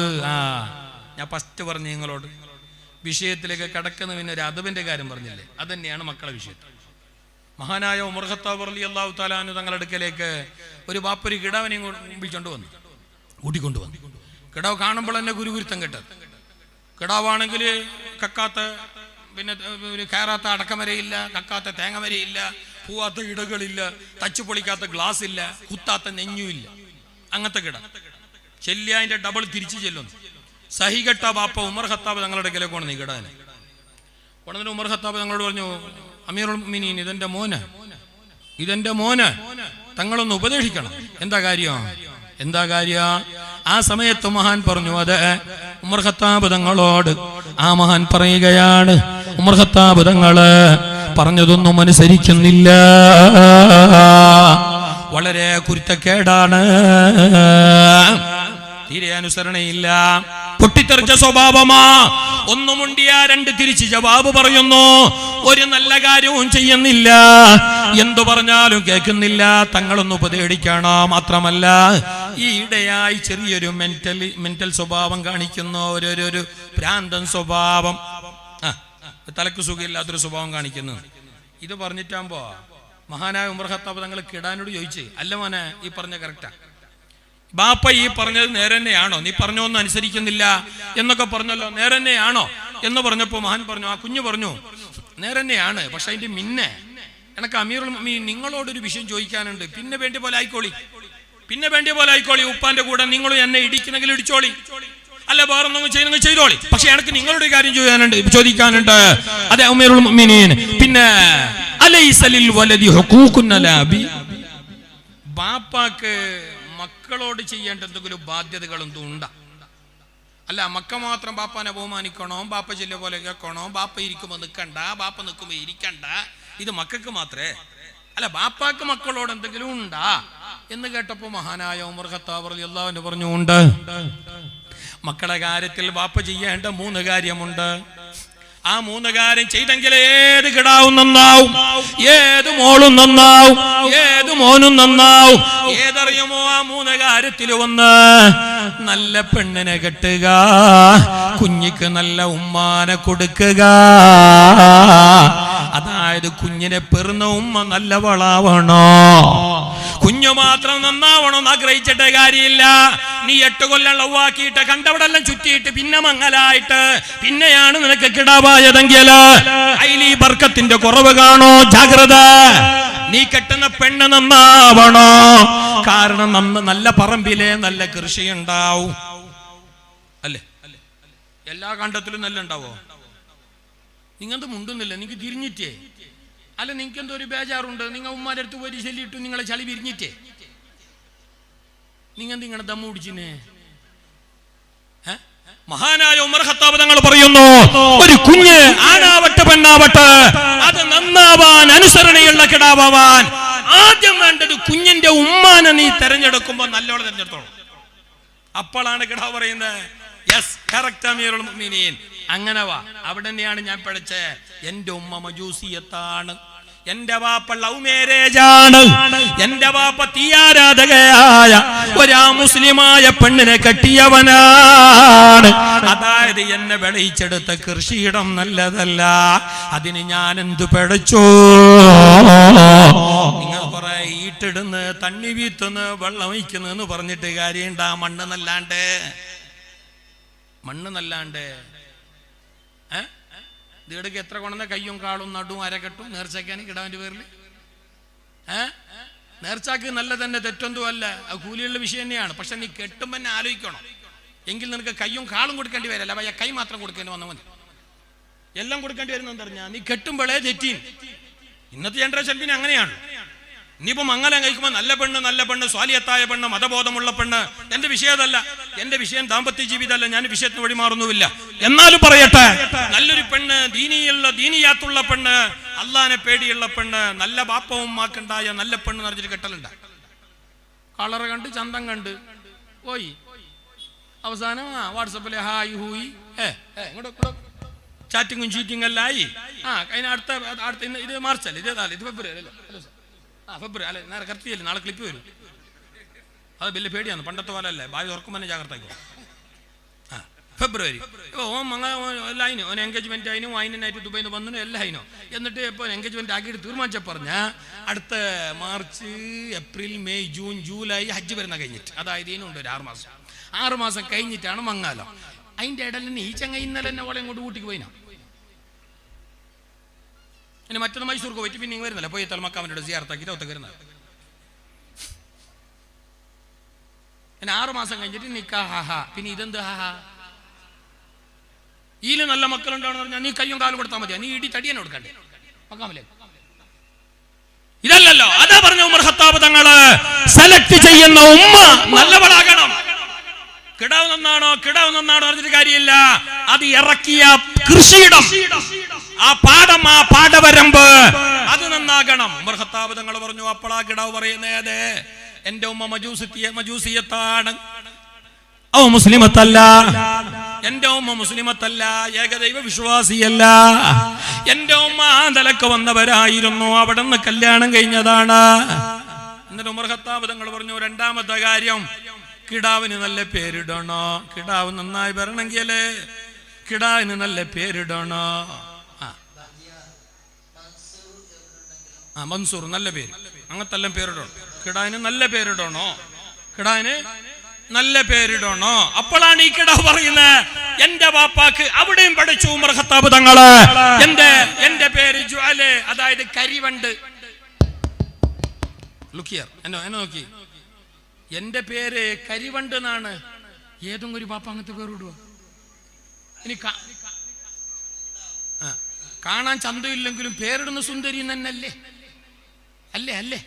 ഞാൻ ഫസ്റ്റ് പറഞ്ഞു നിങ്ങളോട്, വിഷയത്തിലേക്ക് കടക്കുന്ന പിന്നെ ഒരു അദബിന്റെ കാര്യം പറഞ്ഞില്ലേ, അത് തന്നെയാണ് മക്കളെ വിഷയത്തിൽ. മഹാനായ ഉമർ ഖത്താബ് റളിയല്ലാഹു തആല അൻഹു തങ്ങളുടെ അടുക്കലേക്ക് ഒരു ബാപ്പൊരു കിടാവിനെ വിളിച്ചോണ്ട് വന്നു, കൂട്ടിക്കൊണ്ടുവന്നു. കിടാവ് കാണുമ്പോൾ തന്നെ ഗുരുഗുരുത്തം കെട്ടത്. കിടാവാണെങ്കിൽ കക്കാത്ത, പിന്നെ കയറാത്ത അടക്കമരയില്ല, കക്കാത്ത തേങ്ങമരയില്ല, പൂവാത്ത ഇടകളില്ല, തച്ചു പൊളിക്കാത്ത ഗ്ലാസ് ഇല്ല, കുത്താത്ത നെഞ്ഞുമില്ല, അങ്ങനത്തെ കിട. ചെല്ലിയതിന്റെ ഡബിൾ തിരിച്ചു ചെല്ലുന്നു. സഹികെട്ട ബാപ്പ ഉമർ ഖത്താബ് തങ്ങളുടെ അടുക്കലേക്ക് കൊണ്ടു നീ കിടാന്. കൊണ്ടതിന് ഉമർ ഖത്താബ് തങ്ങളോട് പറഞ്ഞു, അമീറുൽ മുഅ്മിനീൻ, ഇതെന്റെ മോന്, തങ്ങളൊന്ന് ഉപദേശിക്കണം. എന്താ കാര്യം? ആ സമയത്ത് മഹാൻ പറഞ്ഞു, അത് ഉമർ ഖത്താബ് തങ്ങളോട് ആ മഹാൻ പറയുകയാണ്, ഉമർ ഖത്താബ് തങ്ങള് പറഞ്ഞതൊന്നും അനുസരിക്കുന്നില്ല. വളരെ കുരുത്തക്കേടാണ്, തീരെ അനുസരണയില്ല, പൊട്ടിത്തെറിച്ച സ്വഭാവമാ. ഒന്നുമുണ്ടിയ രണ്ട് തിരിച്ച് ജവാബ് പറയുന്നു. ഒരു നല്ല കാര്യവും ചെയ്യുന്നില്ല, എന്തു പറഞ്ഞാലും കേൾക്കുന്നില്ല. തങ്ങളൊന്ന് ഉപദേശിക്കണം. മാത്രമല്ല ഈ ഇടയായി ചെറിയൊരു മെന്റൽ സ്വഭാവം കാണിക്കുന്നു, ഒരു ഭ്രാന്തൻ സ്വഭാവം, തലക്ക് സുഖമില്ലാത്തൊരു സ്വഭാവം കാണിക്കുന്നു. ഇത് പറഞ്ഞിട്ടാകുമ്പോ മഹാനായ ഉമർ ഖത്താബ് തങ്ങൾ കിടാനോട് ചോദിച്ച്, അല്ല മോനെ ഈ പറഞ്ഞ കറക്റ്റാ, ബാപ്പ ഈ പറഞ്ഞത് നേരെ തന്നെയാണോ, നീ പറഞ്ഞൊന്നും അനുസരിക്കുന്നില്ല എന്നൊക്കെ പറഞ്ഞല്ലോ, നേരെ തന്നെയാണോ എന്ന് പറഞ്ഞപ്പോ മഹാൻ പറഞ്ഞു, ആ കുഞ്ഞു പറഞ്ഞു നേരെ തന്നെയാണ്, പക്ഷെ അതിന്റെ മിന്നെ എനക്ക് അമീറുൽ മുഅ്മിനീൻ നിങ്ങളോടൊരു വിഷയം ചോദിക്കാനുണ്ട്. പിന്നെ വേണ്ടിയ പോലെ ആയിക്കോളി, ഉപ്പാന്റെ കൂടെ നിങ്ങൾ എന്നെ ഇടിക്കുന്നെങ്കിൽ ഇടിച്ചോളി, അല്ല വേറൊന്നും ചെയ്യുന്നെങ്കിൽ ചെയ്തോളി, പക്ഷെ എനിക്ക് നിങ്ങളുടെ കാര്യം ചോദിക്കാനുണ്ട്. അതെ അമീറുൽ മുഅ്മിനീൻ, പിന്നെ അലൈസ ലിൽ വലദി ഹുഖൂഖുൻ അലാബി, ബാപ്പാക്ക് മക്കളോട് ചെയ്യേണ്ട എന്തെങ്കിലും ബാധ്യതകളും ഉണ്ടാ? അല്ല മക്ക മാത്രം ബാപ്പാനെ ബഹുമാനിക്കണോ, ബാപ്പ ചെല്ല പോലെ കേൾക്കണോ, ബാപ്പ ഇരിക്കുമ്പോ നിൽക്കണ്ട, ബാപ്പ നിൽക്കുമ്പോ ഇരിക്കണ്ട, ഇത് മക്കൾക്ക് മാത്രമേ? അല്ല ബാപ്പാക്ക് മക്കളോട് എന്തെങ്കിലും ഉണ്ടാ എന്ന് കേട്ടപ്പോ മഹാനായ ഉമർ ഖത്താബ് റളിയല്ലാഹു അൻഹു പറഞ്ഞു, ഉണ്ട്. മക്കളുടെ കാര്യത്തിൽ ബാപ്പ ചെയ്യേണ്ട 3 കാര്യമുണ്ട്. ആ 3 കാര്യം ചെയ്തെങ്കിൽ ഏത് കിടാവും നന്നാവും, ഏത് മോളും നന്നാവും, ഏത് മോനും നന്നാവും. ഏതറിയുമോ ആ 3 കാര്യത്തിൽ? ഒന്ന്, നല്ല പെണ്ണിനെ കെട്ടുക, കുഞ്ഞിക്ക് നല്ല ഉമ്മാനെ കൊടുക്കുക. അതായത് കുഞ്ഞിനെ പെറുന്ന ഉമ്മ നല്ലവളാവണോ, കുഞ്ഞു മാത്രം നന്നാവണമെന്ന് ആഗ്രഹിച്ചിട്ട് കാര്യമില്ല. നീ 8 കൊല്ലം ലവാക്കിയിട്ട് കണ്ടവിടെല്ലാം ചുറ്റിയിട്ട് പിന്നെ മങ്ങലായിട്ട് പിന്നെയാണ് നിനക്ക് കിടാവായതെങ്കിൽ അതിൽ ഈ ബർക്കത്തിന്റെ കുറവ് കാണോ, ജാഗ്രത. നീ കെട്ടുന്ന പെണ്ണ് നന്നാവണോ, കാരണം നല്ല പറമ്പിലെ നല്ല കൃഷി ഉണ്ടാവും, അല്ലേ? എല്ലാ കണ്ടത്തിലും നല്ല ഉണ്ടാവോ? നിങ്ങന്ത് മുണ്ടുന്നില്ല, നിങ്ങൾക്ക് തിരിഞ്ഞിട്ടേ, അല്ല നിങ്ങൾക്ക് എന്തോ ഒരു ബേജാറുണ്ട്, നിങ്ങൾ ഉമ്മാരുടെ അടുത്ത് പോയി ചെല്ലിയിട്ടു നിങ്ങളെ ചളി വിരിഞ്ഞിട്ടേ, നിങ്ങളുടെ ദമ്മു പിടിച്ചിനെ. മഹാനായ ഉമർ ഖത്താബ് തങ്ങൾ പറയുന്നു, ഒരു കുഞ്ഞ് ആണാവട്ടെ പെണ്ണാവട്ടെ അത് നന്നാവാൻ, അനുസരണയുള്ള കിടാവാൻ ആദ്യം വേണ്ടത് കുഞ്ഞിന്റെ ഉമ്മാനെ നീ തെരഞ്ഞെടുക്കുമ്പോ നല്ലോണം തെരഞ്ഞെടുത്തോളൂ. അപ്പോഴാണ് കിടാവ് പറയുന്നത്, യെസ് കറക്റ്റ് അമീറുൽ മുഅ്മിനീൻ. അങ്ങനെ വാ, അവിടെ തന്നെയാണ് ഞാൻ പഠിച്ചേ. എന്റെ ഉമ്മ മജൂസിയത്താണ്, എന്റെ വാപ്പ ലവ് മാരേജാണ്, എന്റെ വാപ്പ തീയാരാധകയായ ഒരാ മുസ്ലിമായ പെണ്ണിനെ കെട്ടിയവനാണ്. അതായത് എന്നെ വിളയിച്ചെടുത്ത കൃഷിയിടം നല്ലതല്ല, അതിന് ഞാൻ എന്തു പിഴച്ചോ? നിങ്ങൾ കുറെ ഈട്ടിടുന്ന്, തണ്ണി വീത്തുന്ന്, വെള്ളം ഒഴിക്കുന്നു പറഞ്ഞിട്ട് കാര്യമുണ്ടാ? മണ്ണ് നല്ലാണ്ട് ഇടയ്ക്ക് എത്ര കൊണ്ടുവന്ന കയ്യും കാളും നടുവും അരക്കെട്ടും നേർച്ചയ്ക്കാണ് കിടാവിന്റെ പേരിൽ. നേർച്ചാക്ക് നല്ല തന്നെ, തെറ്റൊന്നും അല്ല, അത് കൂലിയുള്ള വിഷയം തന്നെയാണ്. പക്ഷെ നീ കെട്ടുമ്പോ തന്നെ ആലോചിക്കണം, എങ്കിൽ നിനക്ക് കയ്യും കാളും കൊടുക്കേണ്ടി വരില്ല, വയ്യ കൈ മാത്രം കൊടുക്കേണ്ടി വന്ന മതി. എല്ലാം കൊടുക്കേണ്ടി വരുന്ന പറഞ്ഞാൽ നീ കെട്ടുമ്പോഴേ തെറ്റി. ഇന്നത്തെ ജനറേഷൻ പിന്നെ അങ്ങനെയാണ്. ഇനിയിപ്പോ മംഗലം കഴിക്കുമ്പോൾ നല്ല പെണ്ണ്, സ്വാലിയത്തായ പെണ്ണ്, മതബോധമുള്ള പെണ്ണ്. എന്റെ വിഷയം അതല്ല, എന്റെ വിഷയം ദാമ്പത്യ ജീവിതമല്ല, ഞാൻ വിഷയത്തിന് വഴിമാറുന്നുമില്ല. എന്നാലും പറയട്ടെ, നല്ലൊരു പെണ്ണ്, ദീനിയാത്തുള്ള പെണ്ണ്, അള്ളാനെ പേടിയുള്ള പെണ്ണ്, നല്ല ബാപ്പവും മാക്കുണ്ടായ നല്ല പെണ്ണ് നിറഞ്ഞിട്ട് കെട്ടലുണ്ട. കളറ് കണ്ട് ചന്തം കണ്ട് പോയി, അവസാനം വാട്സപ്പിലെ ഹായ് ഹൂയി ചാറ്റിങ്ങും ചീറ്റിംഗ് എല്ലാം ആയി. അതിന് അടുത്ത ഇത് മാർച്ചല്ലേ, ഇത് ഫെബ്രുവരി അല്ലേ? ഫെബ്രുവരി അല്ലെ, നേരെ കറക്റ്റ് ചെയ്യില്ല, നാളെ ക്ലിപ്പ് വരും. അത് വലിയ പേടിയാണ്, പണ്ടത്തെ പോലെ അല്ലേ, ഭാവി തുറക്കുമ്പോൾ തന്നെ ജാഗ്രതയ്ക്കോ. ഫെബ്രുവരി എല്ലാം അതിനോ, ഓൻ എൻഗേജ്മെന്റ് അതിനും വൈനായിട്ട് ദുബൈയിൽ നിന്ന് വന്നു എല്ലാം അതിനോ. എന്നിട്ട് ഇപ്പോൾ എൻഗേജ്മെന്റ് ആക്കിയിട്ട് തീരുമാനിച്ച പറഞ്ഞ അടുത്ത March, April, May, June, July ഹജ്ജ് വരുന്ന കഴിഞ്ഞിട്ട്, അതായത് ഇതിനുണ്ട് ഒരു 6 മാസം കഴിഞ്ഞിട്ടാണ് മങ്ങാലം. അതിൻ്റെ ഇടയിൽ തന്നെ ഈ ചങ്ങ ഇന്നലെ തന്നെ ഓളെ ഇങ്ങോട്ട് ഊട്ടിക്ക് പോയിനാ. ഇനി മറ്റൊന്ന് മൈസൂർക്ക് പോയിട്ട് പിന്നെ വരുന്നില്ല, പോയി തലമക്കാവിൻ്റെ സിയാറത്താക്കിയിട്ട് ഒത്ത വരുന്നത്. പിന്നെ 6 മാസം കഴിഞ്ഞിട്ട് നിക്കാ ഹാ. പിന്നെ ഇതെന്ത് ഹാ? ഈല് നല്ല മക്കളുണ്ടാവെന്ന് പറഞ്ഞാൽ നീ കയ്യും കാലും കൊടുത്താൽ മതിയാ, നീ ഇടി തടിയാൻ കൊടുക്കണ്ടേ മക്കാമില്ലേ? ഇതല്ലല്ലോ. അതാ പറഞ്ഞ ഉമർ ഖത്താബ് തങ്ങള്, സെലക്ട് ചെയ്യുന്ന ഉമ്മ നല്ലവളാകണം. കിടാവ് നന്നാണോ പറഞ്ഞിട്ട് കാര്യമില്ല, അത് ഇറക്കിയ കൃഷിയിടം ആ പാഠം, ആ പാഠവരമ്പ് അത് നന്നാകണം. ഉമർ ഖത്താബ് തങ്ങൾ പറഞ്ഞു, അപ്പളാ കിടാവ് പറയുന്നേ, എന്റെ ഉമ്മ മജൂസിയത്താണ്, ഓ മുസ്ലിമത്തല്ല, എന്റെ ഉമ്മ മുസ്ലിമത്തല്ല, ഏകദൈവ വിശ്വാസിയല്ല, എന്റെ ഉമ്മ ആ നിലക്ക് വന്നവരായിരുന്നു, അവിടെ നിന്ന് കല്യാണം കഴിഞ്ഞതാണ്. എന്നിട്ട് ഉമർ ഖത്താബ് തങ്ങൾ പറഞ്ഞു, രണ്ടാമത്തെ കാര്യം, കിടാവിന് നല്ല പേരിടണോ, കിടാവ് നന്നായി വരണമെങ്കിൽ കിടാവിന് നല്ല പേരിടണോ. മൻസൂർ നല്ല പേര്, അങ്ങനത്തെല്ലാം പേരിടണം. കിടാവിന് നല്ല പേരിടണോ, കിടാവിന് നല്ല പേരിടണോ. അപ്പോഴാണ് ഈ കിടാവ് പറയുന്നത്, എന്റെ വാപ്പാക്ക് അവിടെയും പഠിച്ചു ഉമർ ഖത്താബ് തങ്ങള്, എന്റെ പേര് ജ്വാല്, അതായത് കരിവണ്ട്. എന്നെ നോക്കി, എന്റെ പേര് കരിവണ്ട് എന്നാണ്. ഏതെങ്കിലും ഒരു പാപ്പ അങ്ങനത്തെ പേരിടുക? ഇനി കാണാൻ ചന്തയില്ലെങ്കിലും പേരിടുന്ന സുന്ദരി തന്നെയല്ലേ? അല്ലേ?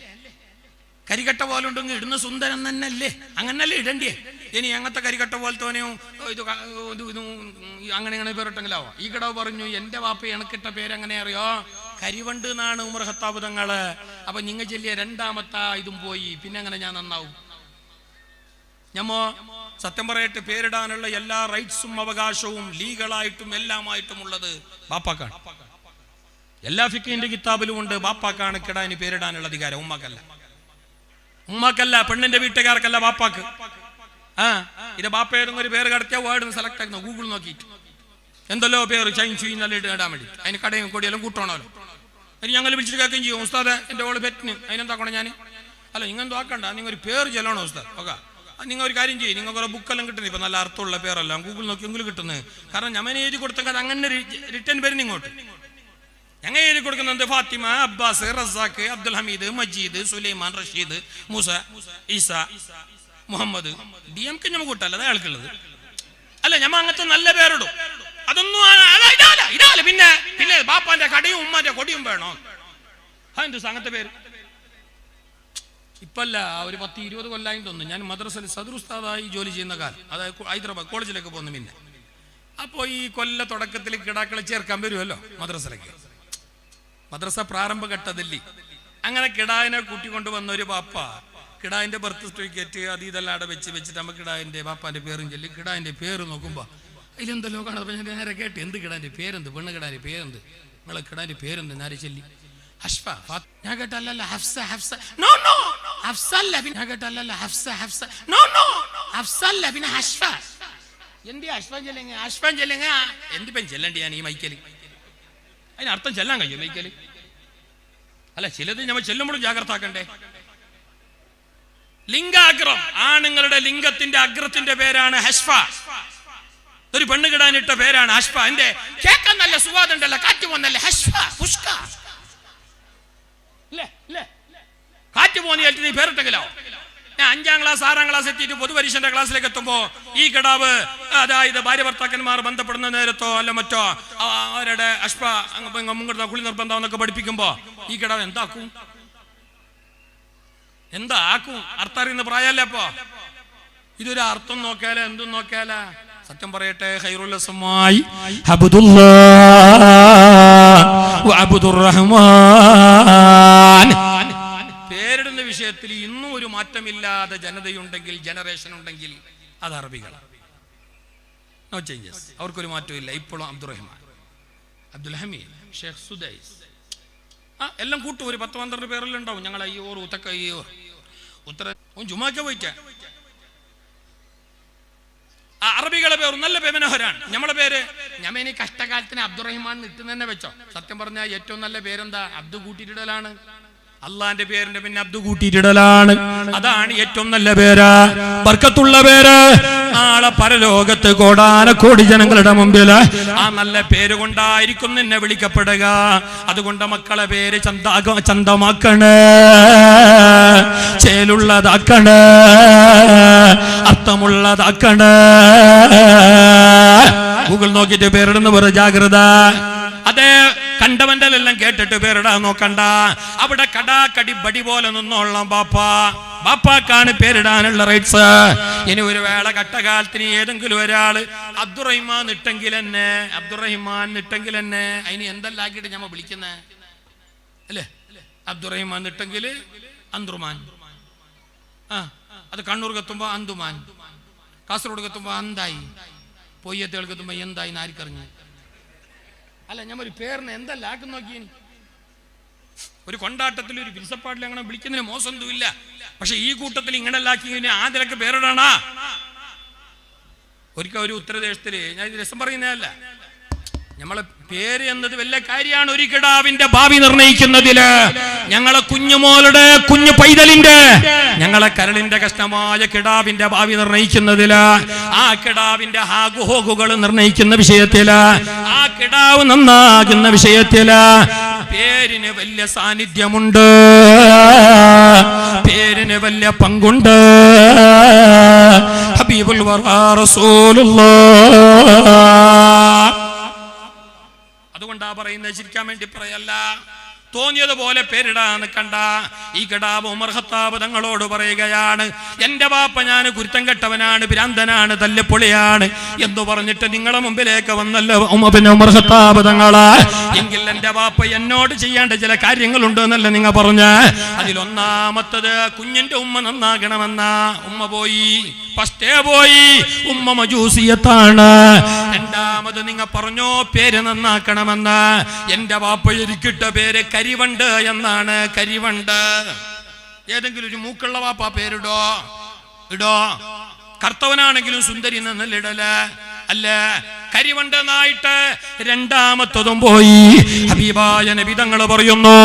കരികട്ട പോലെ ഉണ്ടെങ്കിൽ ഇടുന്ന സുന്ദരൻ തന്നെയല്ലേ? അങ്ങനല്ലേ ഇടണ്ടേ? ഇനി അങ്ങനത്തെ കരികട്ട പോലത്തോനെയോ ഇത് അങ്ങനെ പേരിട്ടെങ്കിലാവോ? ഈ കിടാവ് പറഞ്ഞു, എന്റെ വാപ്പ എനക്കിട്ട പേര് എങ്ങനെ അറിയോ? കരിവണ്ട് എന്നാണ് ഉമർ ഖത്താബ് തങ്ങള്. അപ്പൊ നിങ്ങൾ ചെല്ലിയ രണ്ടാമത്തെ ഇതും പോയി, പിന്നെ അങ്ങനെ ഞാൻ നന്നാവും? ഞമ്മോ സത്യം പറയട്ടെ, പേരിടാനുള്ള എല്ലാ റൈറ്റ്സും അവകാശവും ലീഗലായിട്ടും എല്ലാമായിട്ടും ഉള്ളത് ബാപ്പാക്കാണ്. എല്ലാ ഫിഖിന്റെ കിതാബിലും ഉണ്ട്, ബാപ്പാക്കാണ് കിടാന് പേരിടാനുള്ള അധികാരം, ഉമ്മക്കല്ല, പെണ്ണിന്റെ വീട്ടുകാർക്കല്ല, ബാപ്പാക്ക്. ഇത് ബാപ്പ ഏതെങ്കിലും ഒരു പേര് കടത്തിയ വേർഡ് സെലക്ട് ആക്കുന്നു, ഗൂഗിൾ നോക്കിയിട്ട് എന്തല്ലോ പേര് ചൈൻചീന്നല്ല ഇടാൻ വേണ്ടി. അതിന് കടയും കൊടിയെല്ലാം കൂട്ടണമല്ലോ. അതിന് ഞങ്ങൾ വിളിച്ചിട്ട് കേൾക്കുകയും ചെയ്യും, ഉസ്താദ് എന്റെ ഓള് പെറ്റിന് അതിനെന്താക്കണം ഞാൻ? അല്ല, നിങ്ങൾ ആക്കണ്ട, നിങ്ങൾ ഒരു പേര് ചെല്ലണോ ഉസ്താദ്? ഓക്കെ, നിങ്ങൾ ഒരു കാര്യം ചെയ്യും, നിങ്ങൾക്ക് കുറെ ബുക്കെല്ലാം കിട്ടുന്നത്, ഇപ്പൊ നല്ല അർത്ഥമുള്ള പേരെല്ലാം ഗൂഗിൾ നോക്കിയെങ്കിലും കിട്ടുന്നത്. കാരണം ഞാൻ എഴുതി കൊടുത്തെങ്കിൽ അത് അങ്ങനെ റിട്ടേൺ പേര് ഇങ്ങോട്ട് ഞങ്ങൾ എഴുതി കൊടുക്കുന്നത് ഫാത്തിമ, അബ്ബാസ്, റസാഖ്, അബ്ദുൽ ഹമീദ്, മജീദ്, സുലൈമാൻ, റഷീദ്, മൂസ, ഈസ, മുഹമ്മദ്, DMK ഞമ്മ കൂട്ടല്ല, അത് അയാൾക്കുള്ളത് അല്ല. ഞമ്മ അങ്ങനത്തെ നല്ല പേരിടും. അതൊന്നും ഇതാല. പിന്നെ ബാപ്പാന്റെ കടയും ഉമ്മാന്റെ കൊടിയും വേണോ? അങ്ങനത്തെ പേര് ഇപ്പല്ല, ഒരു 10-20 കൊല്ലായി തോന്നുന്നു. ഞാൻ മദ്രസയിൽ സദറുസ്താദായി ജോലി ചെയ്യുന്ന കാലം, അതായത് ഹൈദരാബാദ് കോളേജിലേക്ക് പോകുന്നു. പിന്നെ അപ്പോൾ ഈ കൊല്ല തുടക്കത്തിൽ കിടാക്കളെ ചേർക്കാൻ വരുമല്ലോ മദ്രസയിലേക്ക്. മദ്രസ പ്രാരംഭഘട്ടದಲ್ಲಿ അങ്ങനെ കിടാവിനെ കൂട്ടിക്കൊണ്ടുവന്ന ഒരു ബാപ്പ, കിടാവിന്റെ ബർത്ത് സർട്ടിഫിക്കറ്റ് അത് ഇതെല്ലാം അവിടെ വെച്ചിട്ട് നമുക്ക് കിടാവിന്റെ ബാപ്പാന്റെ പേരും ചൊല്ലി കിടാവിന്റെ പേര് നോക്കുമ്പോ അതിലെന്തല്ലോ കാണാതെ ഞാൻ നേരെ കേട്ട്, എന്ത് കിടാന്റെ പേരെന്ത്, പെണ്ണ് കിടാന്റെ പേരെന്ത്, നിങ്ങളെ കിടാന്റെ പേരെന്ത്? നേരെ ചൊല്ലി ഹഷ്ഫ. ഞാൻ കേട്ടല്ല ഹഫ്സ, നോ നോ ഹഫ്സ അല്ല. ഞാൻ കേട്ടല്ല ഹഫ്സ, നോ നോ ഹഫ്സ അല്ല, പിന്നെ ഹഷ്ഫ. എന്ത് അഷ്ഫാൻ ചെല്ലുങ്ങ എന്തിപ്പം ചെല്ലണ്ടി? ഞാൻ ഈ മൈക്കല് അതിനർത്ഥം ചെല്ലാൻ കഴിയും മൈക്കല്? അല്ല, ചിലത് നമ്മൾ ചെല്ലുമ്പോഴും ജാഗ്രത ആക്കണ്ടേ. ലിംഗാഗ്രം, ആണുങ്ങളുടെ ലിംഗത്തിന്റെ അഗ്രത്തിന്റെ പേരാണ് ഹഷ്ഫ. ഒരു പെണ്ണ് കിടാനിട്ട പേരാണ് ഹഷ്ഫ. എന്റെ കേൾക്കാൻ നല്ല സുവാദുണ്ടല്ലോ, കാറ്റ് പോന്നല്ലേ ഹഷ്ഫ, പുഷ്ക. കാറ്റ് പോന്നി നീ പേരിട്ടെങ്കിലോ? ഞാൻ 5ാം ക്ലാസ് 6ാം ക്ലാസ് എത്തിയിട്ട് പൊതുപരീക്ഷന്റെ ക്ലാസ്സിലേക്ക് എത്തുമ്പോ ഈ കിടാവ്, അതായത് ഭാര്യ ഭർത്താക്കന്മാർ ബന്ധപ്പെടുന്ന നേരത്തോ അല്ല മറ്റോ അവരുടെ അഷ്പ മുങ്ങടുന്ന കുളി നിർബന്ധം എന്നൊക്കെ പഠിപ്പിക്കുമ്പോ ഈ കിടാവ് എന്താക്കും? അർത്ഥം അറിയുന്ന പ്രായമല്ലേ അപ്പോ? ഇതൊരു അർത്ഥം നോക്കിയാലോ എന്തും നോക്കിയാലാ? സത്യം പറയട്ടെ, ഖൈറുൽ അസ്മായി അബ്ദുല്ലാഹ് വ അബ്ദുർറഹ്മാൻ. പേരിടുന്ന വിഷയത്തിൽ ഇന്നും ഒരു മാറ്റമില്ലാതെ ജനതയുണ്ടെങ്കിൽ, ജനറേഷൻ ഉണ്ടെങ്കിൽ അത് അറബികളാണ്. നോ ചേഞ്ചസ്, അവർക്കൊരു മാറ്റമില്ല. ഇപ്പോഴും അബ്ദുറഹ്മാൻ, അബ്ദുൽ ഹമീദ്, ഷെയ്ഖ് സുദൈസ്, എല്ലാം കൂട്ടും. ഒരു 10-12 പേരെല്ലാം ഉണ്ടാവും. ഞങ്ങൾ അയ്യോർ ഉത്തക്കയ്യോർ ഉത്തര ജുമാക്ക പോയിട്ടാ. അറബികളെ പേര് നല്ല മനോഹരാണ്. നമ്മളെ പേര് ഞമ്മേനി കഷ്ടകാലത്തിന് അബ്ദുറഹ്മാൻ ഇട്ടുന്ന തന്നെ വെച്ചോ. സത്യം പറഞ്ഞാൽ ഏറ്റവും നല്ല പേരെന്താ? അബ്ദു കൂട്ടിയിടലാണ്. അള്ളാന്റെ പേരിന്റെ പിന്നെ അബ്ദു കൂട്ടിയിടലാണ്. അതാണ് ഏറ്റവും നല്ല പേര്, ബർക്കത്തുള്ള പേര്. നാളെ പരലോകത്ത് കോടാനക്കോടി ജനങ്ങളുടെ മുമ്പിൽ ആ നല്ല പേര് കൊണ്ടായിരിക്കും നിന്നെ വിളിക്കപ്പെടുക. അതുകൊണ്ട് മക്കളെ പേര് ചന്തമാക്കണേ, ചേലുള്ളതാക്കണേ, അർത്ഥമുള്ളതാക്കണേ. ഗൂഗിൾ നോക്കിയിട്ട് പേരിടുന്ന വേറെ ജാഗ്രത. അതേ കണ്ടവന്റെ എല്ലാം കേട്ടിട്ട് പേരിടാൻ നോക്കണ്ട. അവിടെ കടാക്കടി ബടി പോലെ നിന്നോളാം ബാപ്പാക്കാണ് പേരിടാനുള്ള റൈറ്റ്സ്. ഇനി ഒരു വേള കട്ടകാലത്തിന് ഏതെങ്കിലും ഒരാള് അബ്ദുറഹിമാൻ ഇട്ടെങ്കിൽ തന്നെ അതിന് എന്തെല്ലാം ആക്കിയിട്ട് ഞമ്മ വിളിക്കുന്നേ അല്ലേ? അബ്ദുറഹിമാൻ ഇട്ടെങ്കിൽ അന്തുമാൻ, അത് കണ്ണൂർക്ക് എത്തുമ്പോ അന്തുമാൻ, കാസർഗോഡ് എത്തുമ്പോ അന്തായി, പൊയ്യത്തേൾക്ക് എത്തുമ്പോ എന്തായി ആർക്കറിഞ്ഞു? അല്ല ഞാൻ ഒരു പേരിനെ എന്തെല്ലാം ആക്കും നോക്കി. ഒരു കൊണ്ടാട്ടത്തിൽ ഒരു പിരിസപ്പാട്ടിൽ അങ്ങനെ വിളിക്കുന്നതിന് മോശമൊന്നുമില്ല. പക്ഷെ ഈ കൂട്ടത്തിൽ ഇങ്ങനെല്ലാക്കി ആദ്യമൊക്കെ പേരിടാണ. ഒരിക്കൽ ഒരു ഉത്തരദേശത്തില്, ഞാൻ ഇത് രസം പറയുന്നതല്ല, നമ്മളെ പേര് എന്നത് വലിയ കാര്യമാണ്. ഒരു കിടാവിന്റെ ഭാവി നിർണയിക്കുന്നതില്, ഞങ്ങളെ കുഞ്ഞുമോളുടെ കുഞ്ഞു പൈതലിന്റെ, ഞങ്ങളെ കരളിന്റെ കഷ്ടമായ കിടാവിന്റെ ഭാവി നിർണയിക്കുന്നതില്, ആ കിടാവിന്റെ ഹാഗുഹോഗുകൾ നിർണയിക്കുന്ന വിഷയത്തില്, ആ കിടാവ് നന്നാകുന്ന വിഷയത്തില് പേരിന് വലിയ സാന്നിധ്യമുണ്ട്, പേരിന് വലിയ പങ്കുണ്ട്. ഹബീബുൽ വറാ റസൂലുള്ളാഹ്. അതുകൊണ്ടാ പറയുന്നത്, ചിരിക്കാൻ വേണ്ടി പറയല്ല, തോന്നിയതുപോലെ പേരിടാന്ന് കണ്ട. ഈ കിടാവ് ഉമർ ഖത്താബ് തങ്ങളോട് പറയുകയാണ്, എന്റെ ബാപ്പ ഞാൻ കുരുത്തം കെട്ടവനാണ്, ഭ്രാന്തനാണ്, തല്ലിപ്പൊളിയാണ് എന്ന് പറഞ്ഞിട്ട് നിങ്ങളെ മുമ്പിലേക്ക് വന്നല്ലോ ഉമർ ഖത്താബ് തങ്ങള്. എങ്കിൽ എന്റെ ബാപ്പ എന്നോട് ചെയ്യേണ്ട ചില കാര്യങ്ങളുണ്ട് എന്നല്ല നിങ്ങൾ പറഞ്ഞ. അതിലൊന്നാമത്തത് കുഞ്ഞിന്റെ ഉമ്മ നന്നാകണമെന്ന. ഉമ്മ പോയി, ഫസ്റ്റേ പോയി, ഉമ്മ മജൂസിയത്താണ്. രണ്ടാമത് നിങ്ങൾ പറഞ്ഞോ പേര് നന്നാക്കണമെന്ന്. എന്റെ ബാപ്പ എനിക്കിട്ട പേര് കരിവണ്ട് എന്നാണ്. കരിവണ്ട്. ഏതെങ്കിലും ഒരു മൂക്കുള്ള വാപ്പ പേരിടോ? ഇടോ. കർത്തവനാണെങ്കിലും സുന്ദരി എന്നല്ല ഇടല. അല്ല, കരിവണ്ട് എന്നായിട്ട്. രണ്ടാമത്തതും പോയി. ഹബീബായ നബി തങ്ങൾ പറയുന്നു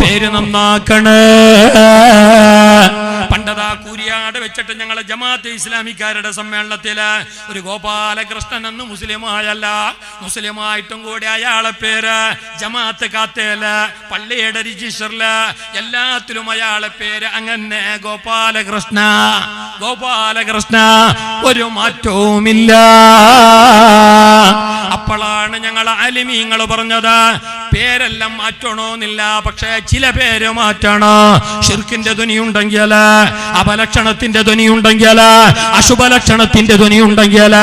പേര് നന്നാക്കണേ. പണ്ടതാ കൂരിയാട് വെച്ചിട്ട് ഞങ്ങളെ ജമാഅത്തെ ഇസ്ലാമിക്കാരുടെ സമ്മേളനത്തില് ഒരു ഗോപാലകൃഷ്ണൻ എന്ന് മുസ്ലിമായല്ല, മുസ്ലിമായിട്ടും കൂടി അയാളെ പേര് ജമാഅത്ത് കാത്തേല്, പള്ളിയുടെ രജിസ്റ്ററില്, എല്ലാത്തിലും അയാളെ പേര് അങ്ങനെ ഗോപാലകൃഷ്ണ. ഗോപാലകൃഷ്ണ, ഒരു മാറ്റവുമില്ല. അപ്പോഴാണ് ഞങ്ങൾ ആലിമീങ്ങൾ പറഞ്ഞത് പേരെല്ലാം മാറ്റണമെന്നില്ല, പക്ഷേ ചില പേര് മാറ്റണം. ശിർക്കിന്റെ ധ്വനിയുണ്ടെങ്കിൽ, അപലക്ഷണത്തിന്റെ ധ്വനിയുണ്ടെങ്കിൽ, അശുഭലക്ഷണത്തിന്റെ ധ്വനിയുണ്ടെങ്കിൽ,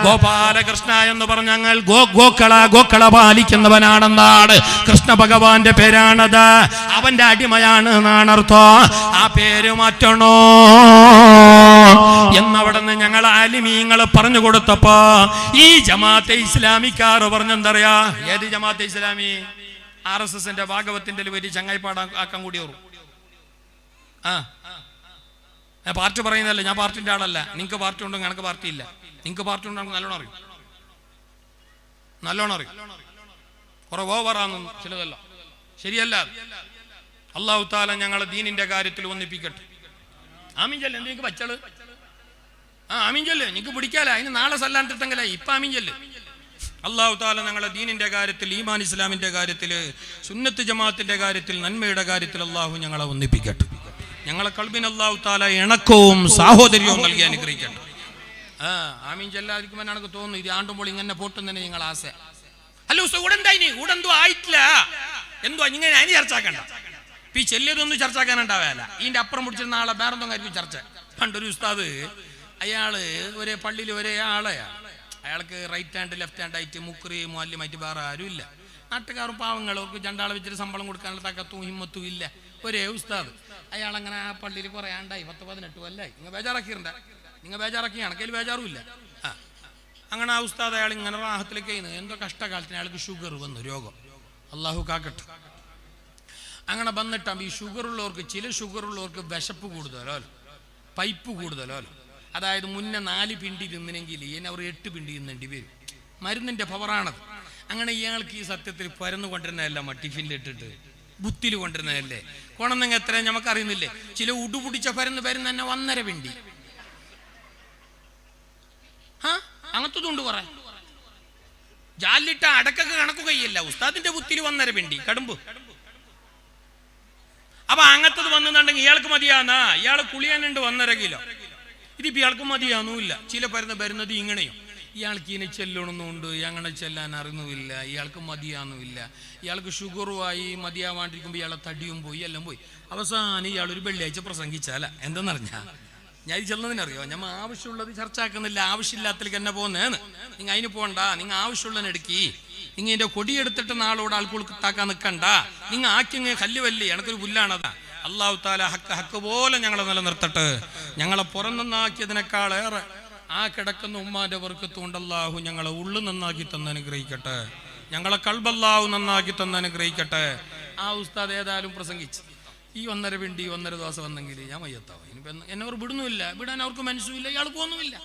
ഗോപാലകൃഷ്ണ എന്ന് പറഞ്ഞ ഞങ്ങൾ ഗോക്കള പാലിക്കുന്നവനാണെന്നാണ്. കൃഷ്ണ ഭഗവാന്റെ പേരാണത്, അവന്റെ അടിമയാണ് എന്നാണ് അർത്ഥം. ആ പേര് മാറ്റണോ എന്നവിടെ നിന്ന് ഞങ്ങൾ ആലിമീങ്ങൾ പറഞ്ഞു കൊടുത്തപ്പോ ഈ ജമാഅത്തെ ഇസ്ലാമിക്കാർ പറഞ്ഞെന്തറിയാ? ഏത് ജമാഅത്തെ ഇസ്ലാമി? RSSന്റെ ഭാഗവത്തിന്റെ വലിയ ചങ്ങായിപ്പാടാക്കാൻ കൂടി ഓർമ്മ. ഞാൻ പാർട്ടി പറയുന്നതല്ല, ഞാൻ പാർട്ടിന്റെ ആളല്ല. നിങ്ങൾക്ക് പാർട്ടി ഉണ്ടെങ്കിൽ എനിക്ക് പാർട്ടി ഇല്ല. നിങ്ങൾക്ക് പാർട്ടി ഉണ്ടെങ്കിൽ നല്ലോണം അറിയും, നല്ലോണം അറിയും. കുറെ ഓവറാന്ന് ചിലതല്ല, ശരിയല്ല. അല്ലാഹു തആല ഞങ്ങളെ ദീനിന്റെ കാര്യത്തിൽ ഒന്നിപ്പിക്കട്ടെ. ആമീൻ ചൊല്ല്. എന്തെങ്കിലും പച്ചള് ആമീൻ ചൊല്ല്. നിങ്ങൾക്ക് പിടിക്കാല, അതിന് നാളെ സല്ലാണ്ടിട്ടെങ്കിലേ ഇപ്പൊ ആമീൻ ചൊല്ല്. അല്ലാഹു തആല ഞങ്ങളെ ദീനിന്റെ കാര്യത്തിൽ, ഈമാൻ ഇസ്ലാമിന്റെ കാര്യത്തിൽ, സുന്നത്ത് ജമാഅത്തിന്റെ കാര്യത്തിൽ, നന്മയുടെ കാര്യത്തിൽ അല്ലാഹു ഞങ്ങളെ ഒന്നിപ്പിക്കട്ടെ. ഞങ്ങളെ ഖൽബിന് അല്ലാഹു തആല ഇണക്കവും സാഹോദര്യവും നൽകി അനുഗ്രഹിക്കട്ടെ. ആമീൻ ചൊല്ലാതിരിക്കുമ്പോൾ എനിക്ക് തോന്നുന്നു ഇത് ആണ്ടുമ്പോൾ ഇങ്ങനെ പോട്ടുന്നതിന് നിങ്ങൾ ആശ. അല്ല ഉടെന്തോ ആയിട്ടില്ല, എന്തോ ഇങ്ങനെ അതിന് ചർച്ചാക്കണ്ട. ഈ ചെല്ലിയതൊന്നും ചർച്ചാക്കാനുണ്ടാവില്ല. ഇതിന്റെ അപ്പുറം പിടിച്ചിരുന്ന ആളെ വേറെന്തോ കാര്യം ചർച്ച. പണ്ടൊരു ഉസ്താദ്, അയാള് ഒരേ പള്ളിയിൽ ഒരേ ആളെയാണ്. അയാൾക്ക് റൈറ്റ് ഹാൻഡ് ലെഫ്റ്റ് ഹാൻഡ് ആയിട്ട് മുക്രി മുഅല്ലിമായിട്ട് വേറെ ആരും ഇല്ല. നാട്ടുകാരും പാവങ്ങളും രണ്ടാളെ വെച്ചിട്ട് ശമ്പളം കൊടുക്കാനുള്ള തക്കത്തും ഹിമ്മത്തും ഇല്ല. ഒരേ ഉസ്താദ്. അയാളങ്ങനെ ആ പള്ളിയിൽ കുറേ ആണ്ടായി, 10-18 കൊല്ലായി. നിങ്ങൾ ബേജാറാക്കിയിട്ടുണ്ട്, നിങ്ങൾ ബേജാറാക്കിയാണ്, കയ്യിൽ ബേജാറും ഇല്ല. അങ്ങനെ ആ ഉസ്താദ് അയാൾ ഇങ്ങനെ റാഹത്തിലേക്ക് ചെയ്യുന്നത്. എന്തോ കഷ്ടകാലത്തിന് അയാൾക്ക് ഷുഗർ വന്നു, രോഗം, അള്ളാഹു കാക്കട്ടെ. അങ്ങനെ വന്നിട്ടാകുമ്പോൾ ഈ ഷുഗറുള്ളവർക്ക്, ചില ഷുഗറുള്ളവർക്ക് വിശപ്പ് കൂടുതലോ, പൈപ്പ് കൂടുതലോ. അതായത് മുന്നേ 4 പിണ്ടി തിന്നിനെങ്കിൽ ഇനി അവർ 8 പിണ്ടി തിന്നേണ്ടി വരും. മരുന്നിന്റെ പവറാണത്. അങ്ങനെ ഇയാൾക്ക് ഈ സത്യത്തിൽ പരന്നു കൊണ്ടിരുന്നതല്ല, ടിഫിനിലിട്ടിട്ട് ബുത്തിൽ കൊണ്ടിരുന്നതല്ലേ. കൊണമെങ്കിൽ എത്ര നമുക്കറിയുന്നില്ലേ. ചില ഉടുപിടിച്ച പരന്ന് തന്നെ 1.5 പിണ്ടി. അങ്ങനത്തതുണ്ട് കുറെ. ജാലിട്ട അടക്കൊക്കെ കണക്കുകയില്ല. ഉസ്താദിന്റെ ബുത്തിൽ 1.5 പിണ്ടി കടുമ്പ്. അപ്പൊ അങ്ങനത്തത് വന്നിട്ടുണ്ടെങ്കിൽ ഇയാൾക്ക് മതിയാന്നാ. ഇയാൾ കുളിയാനുണ്ട് 1.5 കിലോ. ഇതിപ്പോ ഇയാൾക്ക് മതിയാന്നുമില്ല. ചില വരുന്നത് ഇങ്ങനെയും ഇയാൾക്ക് ഇനി ചെല്ലണമെന്നുണ്ട്, അങ്ങനെ ചെല്ലാൻ അറിയുന്നുമില്ല, ഇയാൾക്ക് മതിയാന്നുമില്ല, ഇയാൾക്ക് ഷുഗറുമായി മതിയാവാണ്ടിരിക്കുമ്പോൾ ഇയാളെ തടിയും പോയി എല്ലാം പോയി. അവസാനം ഇയാളൊരു വെള്ളിയാഴ്ച പ്രസംഗിച്ചാല എന്തെന്നറിഞ്ഞാൽ ഞാൻ ഇത് ചെന്നതിനറിയോ, ഞമ്മ ആവശ്യമുള്ളത് ചർച്ചാക്കുന്നില്ല, ആവശ്യമില്ലാത്തതിലേക്ക് തന്നെ പോകുന്നേന്ന്. നിങ്ങൾ അതിന് പോകണ്ട, നിങ്ങൾ ആവശ്യമുള്ളതിനെടുക്കി. നിങ്ങൾ ഇതിന്റെ കൊടിയെടുത്തിട്ട് നാളോട് ആൾക്കുത്താക്കാൻ നിൽക്കണ്ട. നിങ്ങൾ ആക്കിങ്ങ് കല്ലുവല്ലി എനക്കൊരു പുല്ലാണതാ. അള്ളാഹു താല ഹക്ക് പോലെ ഞങ്ങളെ നിലനിർത്തട്ടെ. ഞങ്ങളെ പുറം നന്നാക്കിയതിനേക്കാളേറെ ആ കിടക്കുന്ന ഉമ്മാന്റെ വർക്കത്തുകൊണ്ട് അല്ലാഹു ഞങ്ങളെ ഉള്ളു നന്നാക്കി തന്നെ അനുഗ്രഹിക്കട്ടെ. ഞങ്ങളെ കൽബല്ലാഹു നന്നാക്കി തന്നെ അനുഗ്രഹിക്കട്ടെ. ആ ഉസ്താദ് ഏതായാലും പ്രസംഗിച്ച് ഈ 1.5 ദിവസം വന്നെങ്കിൽ ഞാൻ മയ്യത്താവും. ഇനിയിപ്പോൾ എന്നവർ വിടുന്നുമില്ല, വിടാൻ അവർക്ക് മനസ്സുമില്ല, ഇയാൾക്ക് പോകുന്നുമില്ല.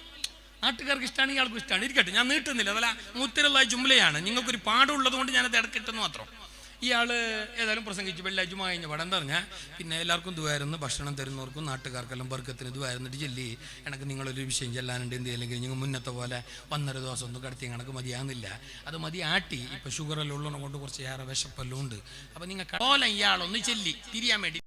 നാട്ടുകാർക്ക് ഇഷ്ടമാണ്, ഇയാൾക്കും ഇഷ്ടമാണ്. ഇരിക്കട്ടെ, ഞാൻ നീട്ടുന്നില്ല. അതല്ല മുത്തിലുള്ള ജുംലയാണ്, നിങ്ങൾക്കൊരു പാടുള്ളത് കൊണ്ട് ഞാനത് ഇടക്കിട്ടെന്ന് മാത്രം. ഇയാൾ ഏതായാലും പ്രസംഗിച്ചു. വെള്ളിയാഴ്ച കഴിഞ്ഞ പടം പറഞ്ഞാൽ പിന്നെ എല്ലാവർക്കും ഇതുവായിരുന്നു, ഭക്ഷണം തരുന്നവർക്കും നാട്ടുകാർക്കെല്ലാം ബർക്കത്തിന് ഇതുവായിരുന്നിട്ട് ചെല്ലി എനിക്ക് നിങ്ങളൊരു വിഷയം ചെല്ലാനുണ്ട് എന്ത് അല്ലെങ്കിൽ നിങ്ങൾ മുന്നത്തെ പോലെ 1.5 ദിവസം ഒന്നും കിടത്തി കണക്ക് മതിയാകുന്നില്ല. അത് മതി ആട്ടി. ഇപ്പം ഷുഗറെല്ലാം ഉള്ളതിനെ കൊണ്ട് കുറച്ച് ഏറെ വിശപ്പെല്ലാം ഉണ്ട്. അപ്പം നിങ്ങൾ പോലെ ഇയാളൊന്ന് ചെല്ലി തിരിയാൻ വേണ്ടി